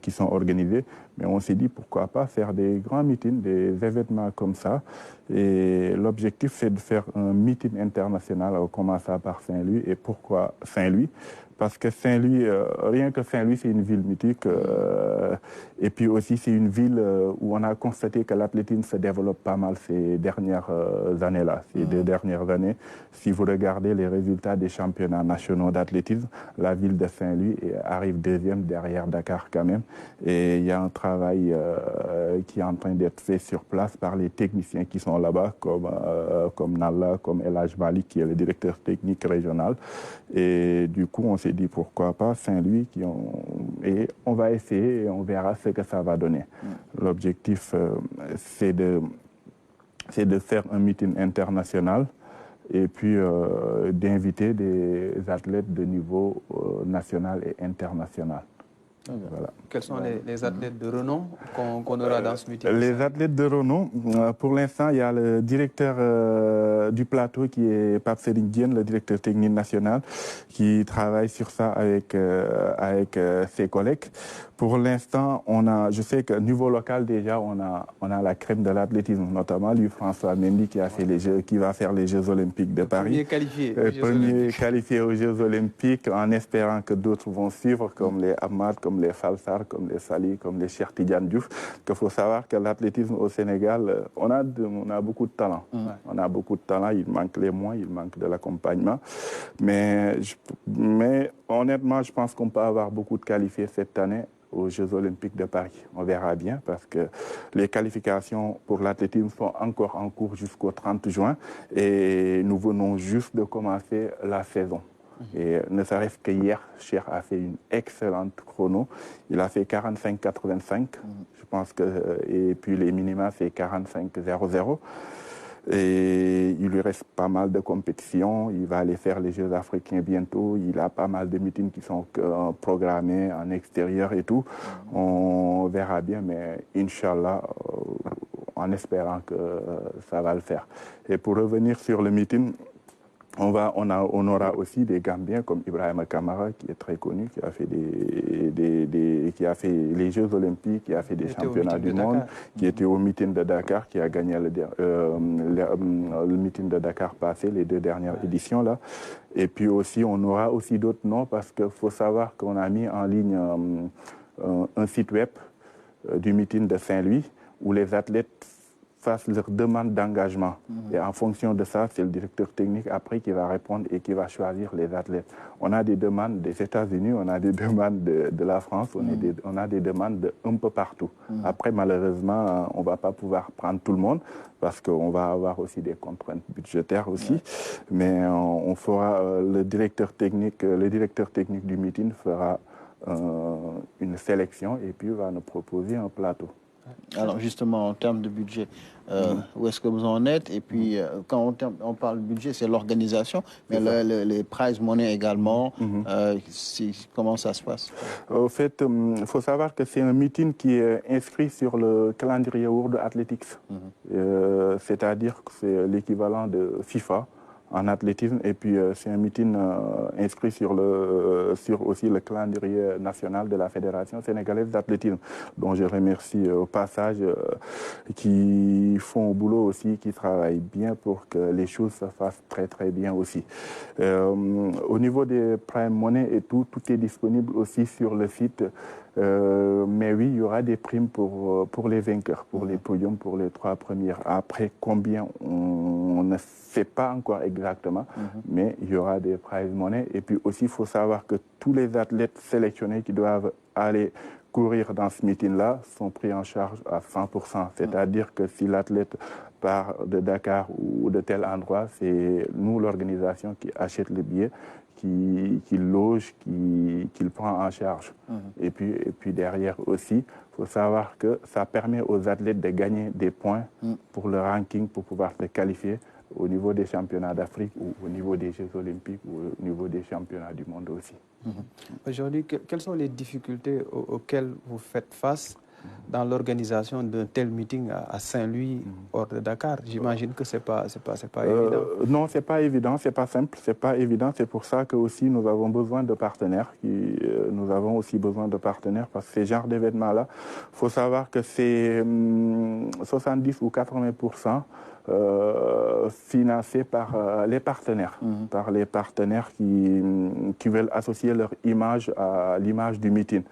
qui sont organisées. Mais on s'est dit, pourquoi pas faire des grands meetings, des événements comme ça. Et l'objectif, c'est de faire un meeting international, en commençant par Saint-Louis. Et pourquoi Saint-Louis ? Parce que Saint-Louis, rien que Saint-Louis, c'est une ville mythique. Et puis aussi, c'est une ville où on a constaté que l'athlétisme se développe pas mal ces dernières années-là, ces 2 dernières années. Si vous regardez les résultats des championnats nationaux d'athlétisme, la ville de Saint-Louis arrive 2e derrière Dakar quand même. Et il y a un travail qui est en train d'être fait sur place par les techniciens qui sont là-bas, comme Nalla, comme El Hadj Malik, qui est le directeur technique régional. Et du coup, on s'est dit pourquoi pas Saint-Louis et on va essayer et on verra ce que ça va donner. L'objectif, c'est de faire un meeting international et puis d'inviter des athlètes de niveau national et international.
Voilà. Quels sont les athlètes de renom qu'on aura dans ce meeting?
Les athlètes de renom, pour l'instant, il y a le directeur du plateau qui est Pape Serigne Diène, le directeur technique national, qui travaille sur ça avec ses collègues. Pour l'instant, je sais qu'au niveau local déjà, on a la crème de l'athlétisme, notamment lui, François Mendy, qui va faire les Jeux Olympiques de Paris.
Premier
qualifié aux Jeux Olympiques, en espérant que d'autres vont suivre, comme les Ahmad, comme les Falsar, comme les Sali, comme les Cheikh Tidiane Diouf. Il faut savoir que l'athlétisme au Sénégal, on a beaucoup de talent. On a beaucoup de talent, il manque les moyens, il manque de l'accompagnement. Mais honnêtement, je pense qu'on peut avoir beaucoup de qualifiés cette année aux Jeux Olympiques de Paris. On verra bien parce que les qualifications pour l'athlétisme sont encore en cours jusqu'au 30 juin et nous venons juste de commencer la saison. Et ne serait-ce qu'hier, Cheikh a fait une excellente chrono. Il a fait 45,85. Je pense que et puis les minima c'est 45,00. Et il lui reste pas mal de compétitions. Il va aller faire les Jeux africains bientôt. Il a pas mal de meetings qui sont programmés en extérieur et tout. On verra bien, mais Inch'Allah, en espérant que ça va le faire. Et pour revenir sur le meeting, on aura aussi des Gambiens comme Ibrahima Kamara, qui est très connu, qui a fait qui a fait les Jeux Olympiques, qui a fait des championnats du monde, qui était au meeting de Dakar, qui a gagné le meeting de Dakar passé, les 2 dernières éditions là. Et puis aussi, on aura aussi d'autres noms parce qu'il faut savoir qu'on a mis en ligne un site web du meeting de Saint-Louis où les athlètes fassent leur demande d'engagement. Et en fonction de ça, c'est le directeur technique après qui va répondre et qui va choisir les athlètes. On a des demandes des États-Unis, on a des demandes de la France, on a des demandes d'un peu partout. Après, malheureusement, on ne va pas pouvoir prendre tout le monde parce qu'on va avoir aussi des contraintes budgétaires aussi. Mais on fera, le directeur technique du meeting fera une sélection et puis va nous proposer un plateau.
Alors justement, en termes de budget, où est-ce que vous en êtes? Et puis, quand on parle de budget, c'est l'organisation, mais les prize money également, comment ça se passe?
Au fait, il faut savoir que c'est un meeting qui est inscrit sur le calendrier World Athletics. C'est-à-dire que c'est l'équivalent de FIFA en athlétisme. Et puis, c'est un meeting inscrit sur aussi le calendrier national de la Fédération sénégalaise d'athlétisme, dont je remercie au passage, qui font au boulot aussi, qui travaillent bien pour que les choses se fassent très, très bien aussi. Au niveau des prime money et tout est disponible aussi sur le site. Mais oui, il y aura des primes pour les vainqueurs, pour les podiums, pour les 3 premières. Après, combien, on ne sait pas encore exactement, mais il y aura des prize money. Et puis aussi, il faut savoir que tous les athlètes sélectionnés qui doivent aller courir dans ce meeting-là sont pris en charge à 100%. C'est-à-dire que si l'athlète part de Dakar ou de tel endroit, c'est nous, l'organisation, qui achète le billet, qui loge, qui le prend en charge. Et puis derrière aussi, il faut savoir que ça permet aux athlètes de gagner des points pour le ranking, pour pouvoir se qualifier au niveau des championnats d'Afrique ou au niveau des Jeux olympiques ou au niveau des championnats du monde aussi.
Aujourd'hui, quelles sont les difficultés auxquelles vous faites face dans l'organisation d'un tel meeting à Saint-Louis, hors de Dakar? J'imagine que c'est pas évident.
Non, c'est pas évident, c'est pas simple, c'est pas évident. C'est pour ça que aussi nous avons besoin de partenaires. Nous avons aussi besoin de partenaires parce que ces genres d'événements-là, il faut savoir que c'est 70 ou 80% financé par les partenaires, qui veulent associer leur image à l'image du meeting.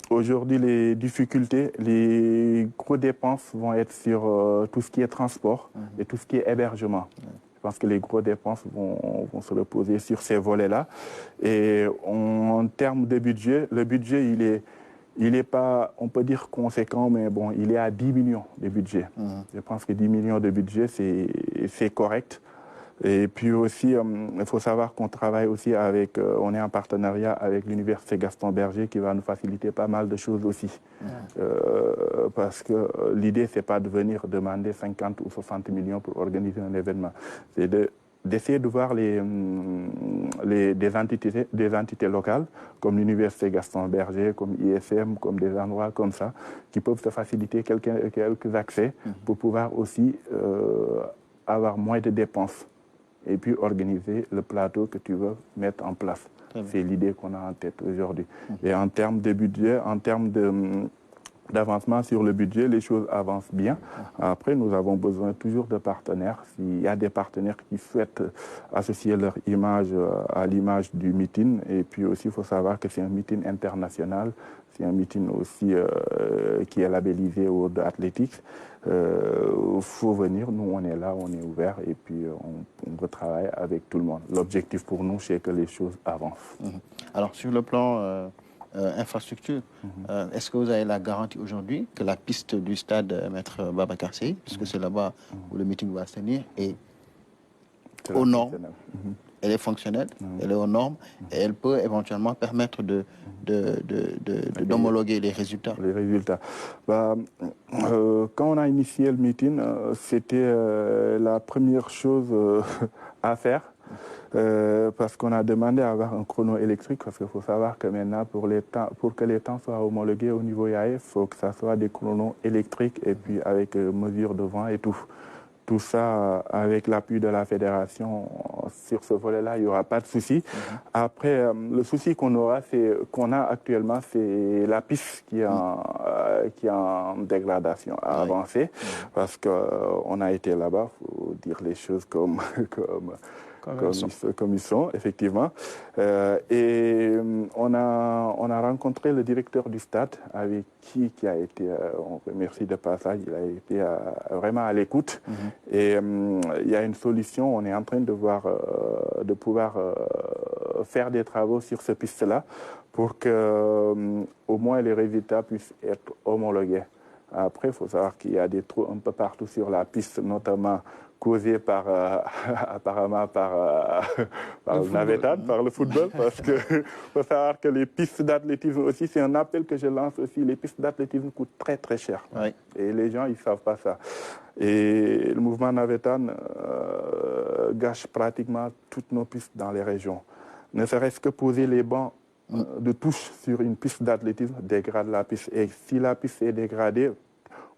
Aujourd'hui, les difficultés, les grosses dépenses vont être sur tout ce qui est transport et tout ce qui est hébergement. Je pense que les grosses dépenses vont se reposer sur ces volets-là. Et en termes de budget, le budget, il est pas, on peut dire conséquent, mais bon, il est à 10 millions de budget. Je pense que 10 millions de budget, c'est correct. Et puis aussi, il faut savoir qu'on travaille aussi avec, on est en partenariat avec l'Université Gaston Berger qui va nous faciliter pas mal de choses aussi. Parce que l'idée, c'est pas de venir demander 50 ou 60 millions pour organiser un événement. C'est d'essayer de voir des entités locales, comme l'Université Gaston Berger, comme ISM, comme des endroits comme ça, qui peuvent se faciliter quelques accès pour pouvoir aussi avoir moins de dépenses et puis organiser le plateau que tu veux mettre en place. C'est l'idée qu'on a en tête aujourd'hui. Et en termes de budget, en termes d'avancement sur le budget, les choses avancent bien. Après, nous avons besoin toujours de partenaires. S'il y a des partenaires qui souhaitent associer leur image à l'image du meeting, et puis aussi, il faut savoir que c'est un meeting international, c'est un meeting aussi qui est labellisé World Athletics. Il faut venir, nous on est là, on est ouvert et puis on retravaille avec tout le monde. L'objectif pour nous, c'est que les choses avancent.
Alors sur le plan infrastructure, est-ce que vous avez la garantie aujourd'hui que la piste du stade Maître Babacar Sèye, puisque c'est là-bas où le meeting va se tenir, est aux normes? Elle est fonctionnelle, elle est aux normes et elle peut éventuellement permettre d'homologuer les résultats.
Les résultats. Quand on a initié le meeting, c'était la première chose à faire. Parce qu'on a demandé à avoir un chrono électrique, parce qu'il faut savoir que maintenant, pour que les temps soient homologués au niveau IAE, il faut que ça soit des chronos électriques et puis avec mesure de vent et tout. Tout ça, avec l'appui de la fédération, sur ce volet-là, il n'y aura pas de souci. Après, le souci qu'on a actuellement, c'est la piste qui est en dégradation avancée, parce qu'on a été là-bas, il faut dire les choses comme ils sont, effectivement. Et on a rencontré le directeur du stade, avec qui a été, on remercie de passage, il a été vraiment à l'écoute. Et il y a une solution, on est en train de pouvoir faire des travaux sur cette piste-là pour que au moins les résultats puissent être homologués Après, il faut savoir qu'il y a des trous un peu partout sur la piste, notamment causés apparemment par le Navetan, par le football, parce que faut savoir que les pistes d'athlétisme aussi, c'est un appel que je lance aussi, les pistes d'athlétisme coûtent très très cher.
Oui.
Et les gens, ils ne savent pas ça. Et le mouvement Navetan gâche pratiquement toutes nos pistes dans les régions. Ne serait-ce que poser les bancs de touche sur une piste d'athlétisme dégrade la piste. Et si la piste est dégradée,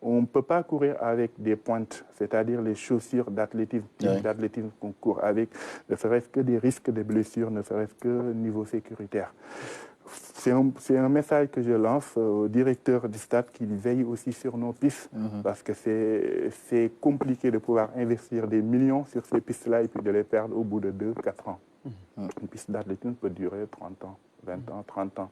on ne peut pas courir avec des pointes, c'est-à-dire les chaussures d'athlétisme, d'athlétisme qu'on court avec, ne serait-ce que des risques de blessures, ne serait-ce que niveau sécuritaire. C'est un message que je lance au directeur du stade qui veille aussi sur nos pistes, parce que c'est compliqué de pouvoir investir des millions sur ces pistes-là et puis de les perdre au bout de 2-4 ans. Une piste d'athlétisme peut durer 30 ans. 20 ans, 30 ans.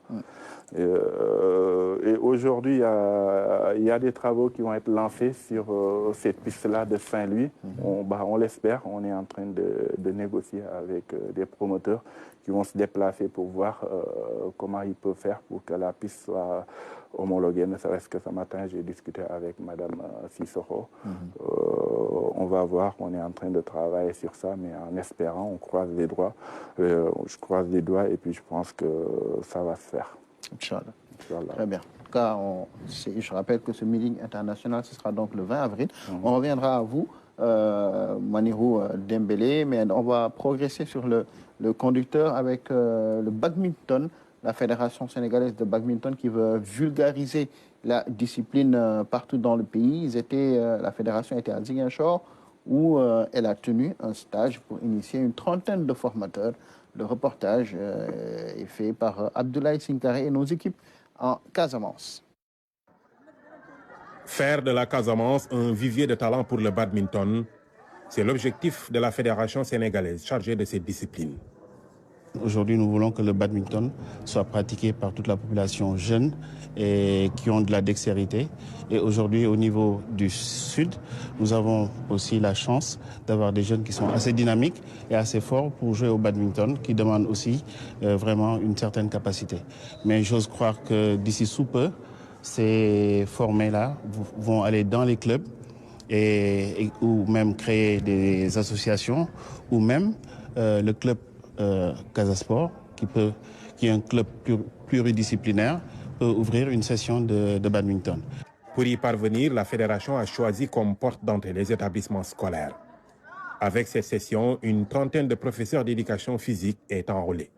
Et aujourd'hui, il y a des travaux qui vont être lancés sur cette piste-là de Saint-Louis. On l'espère, on est en train de négocier avec des promoteurs qui vont se déplacer pour voir comment ils peuvent faire pour que la piste soit homologuée. Ne serait-ce que ce matin, j'ai discuté avec Mme Sissoko. On va voir, on est en train de travailler sur ça, mais en espérant, on croise les doigts. Je croise les doigts et puis je pense que ça va se faire.
Inch'Allah. Très bien. En tout cas, je rappelle que ce meeting international, ce sera donc le 20 avril. On reviendra à vous, Manirou Dembélé, mais on va progresser sur le conducteur avec le badminton, la Fédération sénégalaise de badminton qui veut vulgariser la discipline partout dans le pays. La fédération était à Ziguinchor où elle a tenu un stage pour initier une trentaine de formateurs. Le reportage est fait par Abdoulaye Sinkaré et nos équipes en Casamance.
Faire de la Casamance un vivier de talent pour le badminton, c'est l'objectif de la Fédération sénégalaise chargée de cette discipline.
Aujourd'hui, nous voulons que le badminton soit pratiqué par toute la population jeune et qui ont de la dextérité. Et aujourd'hui, au niveau du Sud, nous avons aussi la chance d'avoir des jeunes qui sont assez dynamiques et assez forts pour jouer au badminton, qui demandent aussi vraiment une certaine capacité. Mais j'ose croire que d'ici sous peu, ces formés-là vont aller dans les clubs ou même créer des associations, ou même le club Casasport, qui est un club pluridisciplinaire, peut ouvrir une session de badminton.
Pour y parvenir, la fédération a choisi comme porte d'entrée les établissements scolaires. Avec cette session, une trentaine de professeurs d'éducation physique est enrôlée.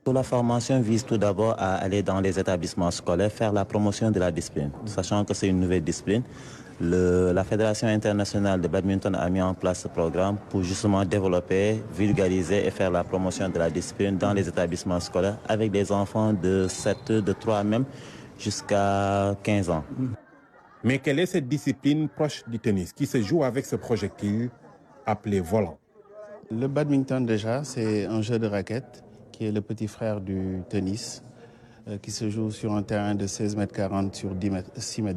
La formation vise tout d'abord à aller dans les établissements scolaires, faire la promotion de la discipline, sachant que c'est une nouvelle discipline. La Fédération internationale de badminton a mis en place ce programme pour justement développer, vulgariser et faire la promotion de la discipline dans les établissements scolaires avec des enfants de 3 même jusqu'à 15 ans.
Mais quelle est cette discipline proche du tennis qui se joue avec ce projectile appelé volant?
Le badminton déjà, c'est un jeu de raquette qui est le petit frère du tennis, qui se joue sur un terrain de 16,40 m sur 6,10 m.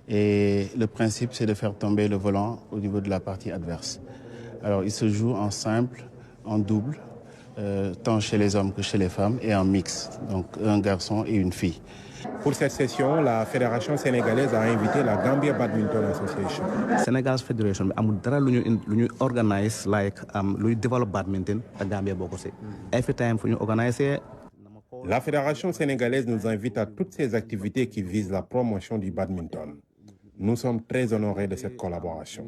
Et le principe, c'est de faire tomber le volant au niveau de la partie adverse. Alors, il se joue en simple, en double, tant chez les hommes que chez les femmes, et en mix, donc un garçon et une fille.
Pour cette session, la Fédération sénégalaise a invité la Gambia Badminton Association.
Sénégal's Federation bi amul dara lu ñu organise like luy develop badminton ak Gambia boko ci. Every time fu ñu organiser.
La Fédération sénégalaise nous invite à toutes ces activités qui visent la promotion du badminton. Nous sommes très honorés de cette collaboration.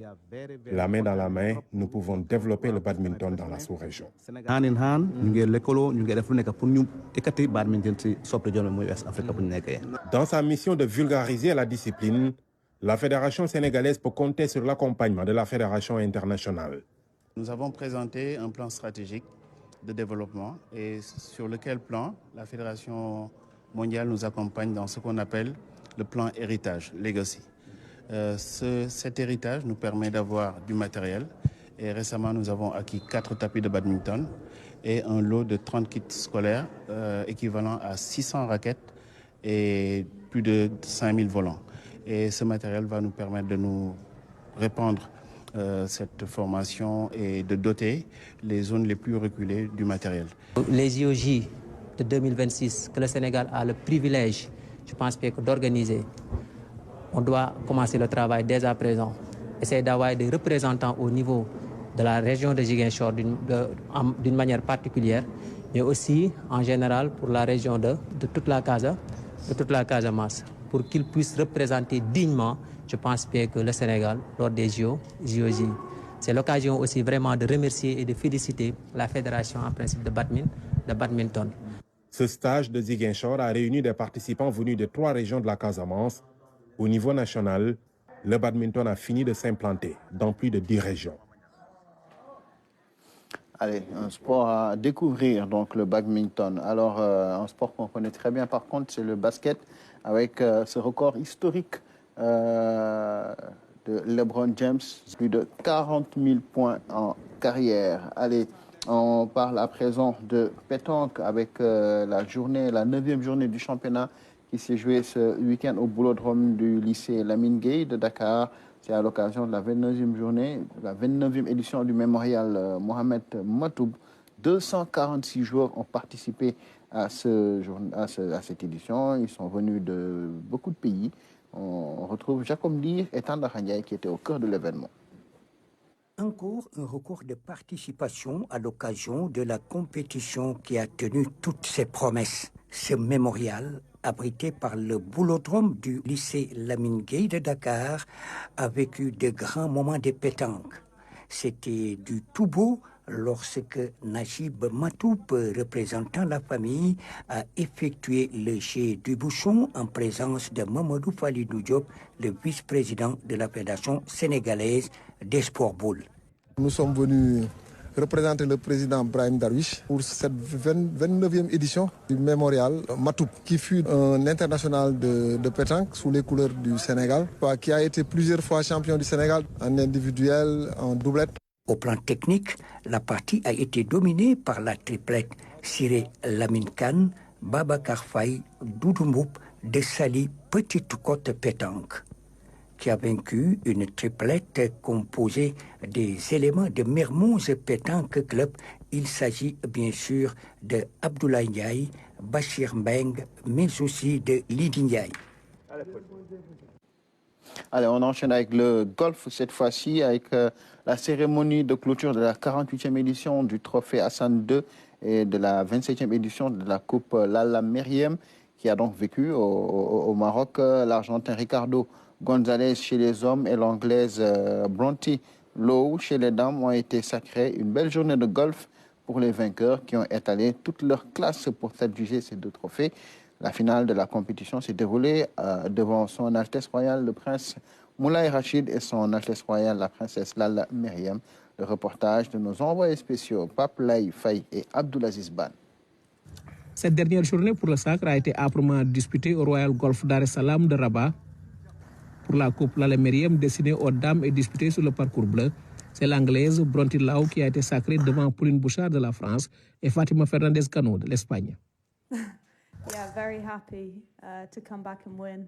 La main dans la main, nous pouvons développer le badminton dans la sous-région.
Hand in hand, ñu ngi lëkkaloo, ñu ngi def lu nekk pour ñu ekkati badminton ci sous-région muy West Africa bu ñu nekkee.
Dans sa mission de vulgariser la discipline, la Fédération sénégalaise peut compter sur l'accompagnement de la Fédération internationale.
Nous avons présenté un plan stratégique de développement et sur lequel plan la Fédération mondiale nous accompagne dans ce qu'on appelle le plan héritage, legacy. Cet héritage nous permet d'avoir du matériel et récemment nous avons acquis 4 tapis de badminton et un lot de 30 kits scolaires équivalent à 600 raquettes et plus de 5000 volants. Et ce matériel va nous permettre de nous répandre cette formation et de doter les zones les plus reculées du matériel.
Les JOJ de 2026 que le Sénégal a le privilège, je pense, d'organiser on doit commencer le travail dès à présent. Essayer d'avoir des représentants au niveau de la région de Ziguinchor d'une manière particulière, mais aussi en général pour la région de toute la Casamance, pour qu'ils puissent représenter dignement, je pense bien que le Sénégal lors des JOJ. C'est l'occasion aussi vraiment de remercier et de féliciter la fédération en principe de badminton.
Ce stage de Ziguinchor a réuni des participants venus de 3 régions de la Casamance. Au niveau national, le badminton a fini de s'implanter dans plus de 10 régions.
Allez, un sport à découvrir, donc le badminton. Alors, un sport qu'on connaît très bien par contre, c'est le basket, avec ce record historique de LeBron James, plus de 40 000 points en carrière. Allez, on parle à présent de pétanque avec la 9e journée du championnat qui s'est jouée ce week-end au boulodrome du lycée Lamine Gueye de Dakar. C'est à l'occasion de la 29e journée, la 29e édition du mémorial Mohamed Matoub. 246 joueurs ont participé à cette édition. Ils sont venus de beaucoup de pays. On retrouve Jacob Dir et Tanda Khanyaï qui étaient au cœur de l'événement.
Encore un record de participation à l'occasion de la compétition qui a tenu toutes ses promesses. Ce mémorial, abrité par le boulodrome du lycée Lamine Gueye de Dakar, a vécu de grands moments de pétanque. C'était du tout beau lorsque Najib Matoub, représentant la famille, a effectué le jet du bouchon en présence de Mamadou Falidou Diop, le vice-président de la Fédération sénégalaise des sports boules.
Nous sommes venus représenter le président Brahim Darwish pour cette 29e édition du mémorial Matoub, qui fut un international de pétanque sous les couleurs du Sénégal, qui a été plusieurs fois champion du Sénégal en individuel, en doublette.
Au plan technique, la partie a été dominée par la triplette Siré Lamine Khan, Babacar Faye, Doudou Mboup de Sali Petite Côte Pétanque, qui a vaincu une triplette composée des éléments de Mermoz Pétanque Club. Il s'agit bien sûr de Abdoulaye Ndiaye, Bachir Mbeng, mais aussi de Lidi Ndiaye.
Allez, on enchaîne avec le golf cette fois-ci, avec la cérémonie de clôture de la 48e édition du trophée Hassan II et de la 27e édition de la Coupe Lalla Meriem, qui a donc vécu au Maroc. L'Argentin Ricardo González chez les hommes et l'Anglaise Bronte Lowe chez les dames ont été sacrées. Une belle journée de golf pour les vainqueurs qui ont étalé toute leur classe pour s'adjuger ces 2 trophées. La finale de la compétition s'est déroulée devant son Altesse Royale, le prince Moulay Rachid, et son Altesse Royale, la princesse Lalla Meriem. Le reportage de nos envoyés spéciaux, Pape Laye Faye et Abdoulaziz Ban.
Cette dernière journée pour le sacre a été âprement disputée au Royal Golf Dar es Salaam de Rabat. Pour la Coupe Lalla Meriem destinée aux dames et disputée sur le parcours bleu, c'est l'Anglaise Bronte Lowe qui a été sacrée devant Pauline Bouchard de la France et Fatima Fernandez Cano de l'Espagne.
Yeah, very happy to come back and win.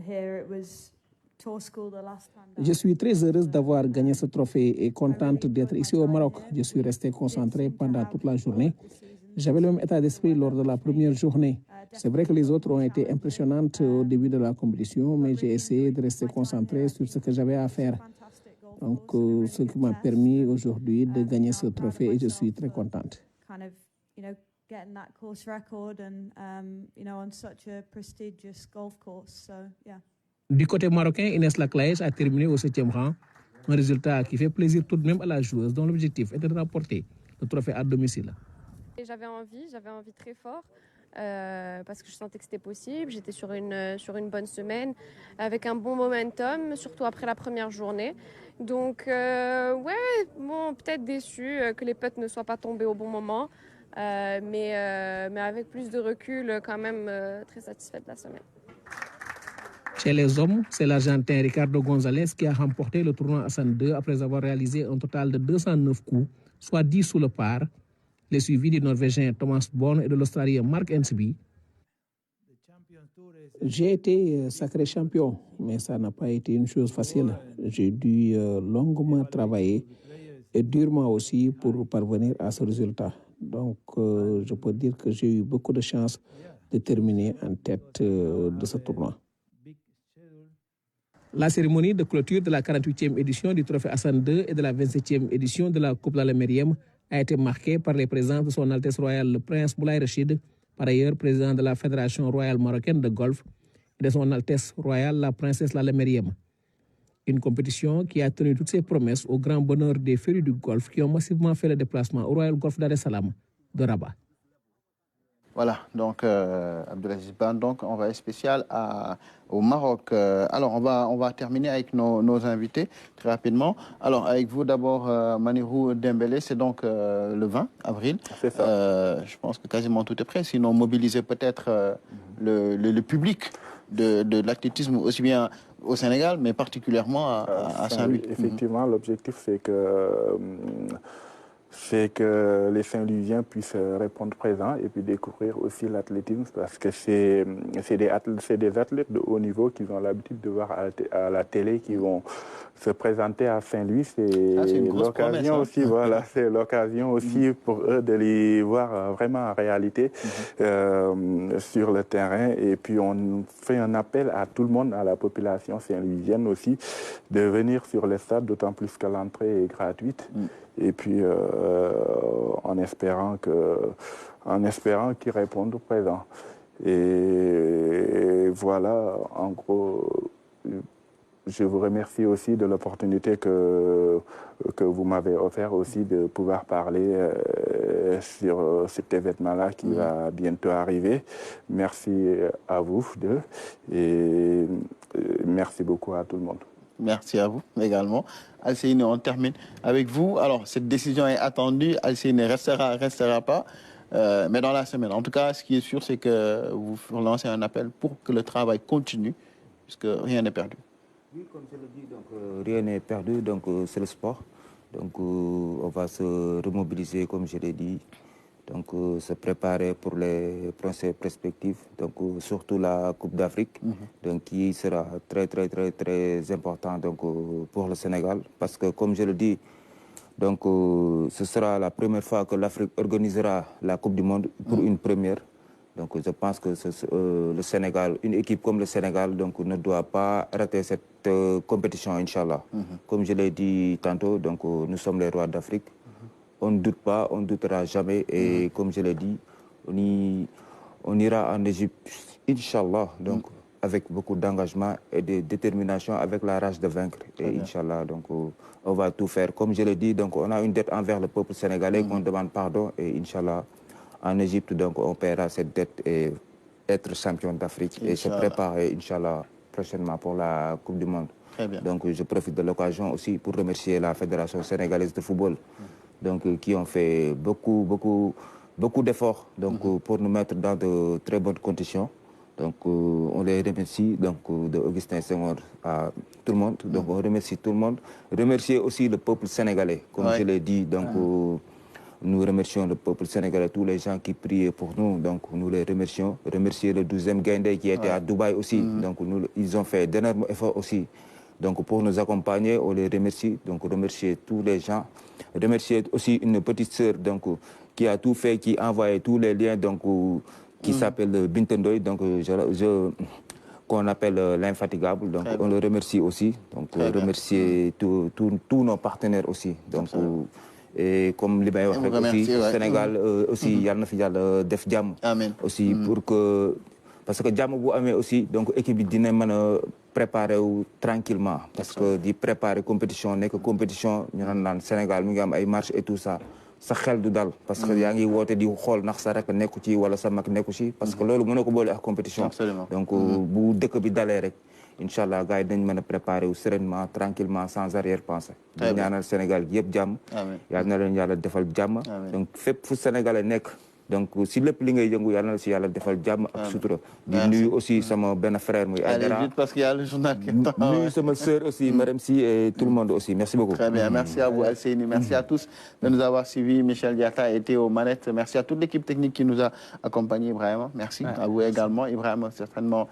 Here it was tour school the last time.
Je suis très heureuse d'avoir gagné ce trophée et contente d'être ici au Maroc. Je suis restée concentrée pendant toute la journée. J'avais le même état d'esprit lors de la première journée. C'est vrai que les autres ont été impressionnantes au début de la compétition, mais j'ai essayé de rester concentrée sur ce que j'avais à faire. Donc, ce qui m'a permis aujourd'hui de gagner ce trophée et je suis très contente.
Getting that course record and on such a prestigious golf course, so yeah.
Du côté marocain, Inès Laclaèche a terminé au 7e rang, un résultat qui fait plaisir tout de même à la joueuse dont l'objectif était de remporter le trophée à domicile.
J'avais envie très fort parce que je sentais que c'était possible. J'étais sur une bonne semaine avec un bon momentum, surtout après la première journée. Donc peut-être déçu que les putts ne soient pas tombés au bon moment. Mais avec plus de recul, quand même très satisfaite de la semaine.
Chez les hommes, c'est l'Argentin Ricardo González qui a remporté le tournoi Hassan II après avoir réalisé un total de 209 coups, soit 10 sous le par. Les suivis du Norvégien Thomas Bond et de l'Australien Mark Ensby. J'ai été sacré champion, mais ça n'a pas été une chose facile. J'ai dû longuement travailler et durement aussi pour parvenir à ce résultat. Donc, je peux dire que j'ai eu beaucoup de chance de terminer en tête de ce tournoi. La cérémonie de clôture de la 48e édition du Trophée Hassan II et de la 27e édition de la Coupe Lalla Meriem a été marquée par les présences de son Altesse Royale le Prince Moulay Rachid, par ailleurs président de la Fédération Royale Marocaine de Golf, et de son Altesse Royale la Princesse Lalla Meriem. Une compétition qui a tenu toutes ses promesses au grand bonheur des férus du golf qui ont massivement fait le déplacement au Royal Golf Dar es Salaam de Rabat.
Voilà, donc Abdelaziz Ban, donc on va être spécial au Maroc. Alors on va terminer avec nos invités très rapidement. Alors avec vous d'abord Manirou Dembélé, c'est donc le 20 avril.
C'est ça.
Je pense que quasiment tout est prêt, sinon mobiliser peut-être le public de l'athlétisme aussi bien au Sénégal, mais particulièrement à Saint-Louis.
Effectivement, l'objectif c'est que les Saint-Louisiens puissent répondre présents et puis découvrir aussi l'athlétisme parce que c'est des athlètes de haut niveau qu'ils ont l'habitude de voir à la télé qui vont se présenter à Saint-Louis. C'est l'occasion aussi, voilà, c'est l'occasion aussi pour eux de les voir vraiment en réalité sur le terrain. Et puis on fait un appel à tout le monde, à la population saint-louisienne aussi, de venir sur les stades, d'autant plus que l'entrée est gratuite. Et puis en espérant qu'ils répondent présent. Et voilà, en gros, je vous remercie aussi de l'opportunité que vous m'avez offert aussi de pouvoir parler sur cet événement-là qui va bientôt arriver. Merci à vous deux et merci beaucoup à tout le monde.
Merci à vous également. Alcéine, on termine avec vous. Alors, cette décision est attendue. Alcéine ne restera pas, mais dans la semaine. En tout cas, ce qui est sûr, c'est que vous lancez un appel pour que le travail continue, puisque rien n'est perdu.
Oui, comme je le dis, donc, rien n'est perdu, donc c'est le sport. Donc, on va se remobiliser, comme je l'ai dit. Donc, se préparer pour les prochaines perspectives, donc surtout la Coupe d'Afrique, donc qui sera très important donc pour le Sénégal, parce que comme je le dis, donc ce sera la première fois que l'Afrique organisera la Coupe du Monde pour une première. Donc, je pense que le Sénégal, une équipe comme le Sénégal, donc ne doit pas rater cette compétition, Inch'Allah. Comme je l'ai dit tantôt, donc nous sommes les rois d'Afrique. On ne doute pas, on ne doutera jamais. Et comme je l'ai dit, on ira en Égypte, Inch'Allah, donc avec beaucoup d'engagement et de détermination, avec la rage de vaincre. Et Inch'Allah, donc on va tout faire. Comme je l'ai dit, donc on a une dette envers le peuple sénégalais qu'on demande pardon. Et Inch'Allah, en Égypte, donc on paiera cette dette et être champion d'Afrique. Et se préparer, Inch'Allah, prochainement pour la Coupe du Monde.
Très bien.
Donc je profite de l'occasion aussi pour remercier la Fédération sénégalaise de football. Donc, qui ont fait beaucoup d'efforts pour nous mettre dans de très bonnes conditions. Donc, on les remercie, donc, de Augustin Senghor à tout le monde. Donc, on remercie tout le monde. Remercier aussi le peuple sénégalais, comme je l'ai dit. Donc, nous remercions le peuple sénégalais, tous les gens qui prient pour nous. Donc, nous les remercions. Remercier le 12e Gaindé qui était à Dubaï aussi. Donc, ils ont fait d'énormes efforts aussi. Donc, pour nous accompagner, on les remercie. Donc, remercier tous les gens. Remercier aussi une petite sœur donc, qui a tout fait, qui a envoyé tous les liens, donc, qui s'appelle Bintendoy, donc, qu'on appelle l'infatigable. Donc, on le remercie aussi. Donc, remercier tous nos partenaires aussi. Donc, et comme les bailleurs aussi, Sénégal aussi, il y a une def jam aussi pour que. Parce que jam bu amé aussi donc équipe bi dina mëna préparer tranquillement parce que di préparer compétition nek compétition ñu nan Sénégal mi ngi am ay marche et tout ça sa xel du dal parce que yaa ngi woote di xool ndax sa rek nekku ci wala sa mag nekku ci parce que loolu mëna ko boole ak compétition donc bu dëkk bi dalee rek Inch'Allah gars yi dañ mën a préparer sereinement tranquillement sans arrière-pensée di ñaanal Sénégal gi yëpp jàmm yal na leen yàlla defal jàmm donc fépp fu Sénégalais nekk donc si lépp li ngay yëngu yàlla na si yàlla defal jàmm ak sutura di nuyu aussi sama benn frère muy Aïdara
parce qu'il y a le journal qui
nuyu sama sœur aussi Marème Sy et tout le monde aussi merci beaucoup.
Très bien, merci à vous Alcéine, merci à tous de nous avoir suivis. Michel Diatta était aux manettes. Merci à toute l'équipe technique qui nous a accompagnés, Ibrahima. Merci à vous également, Ibrahima, certainement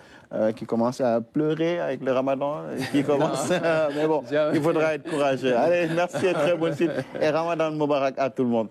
qui commence à pleurer avec le Ramadan qui commence. Mais bon, il faudra être courageux. Allez, merci, très bonne suite et Ramadan Moubarak à tout le monde.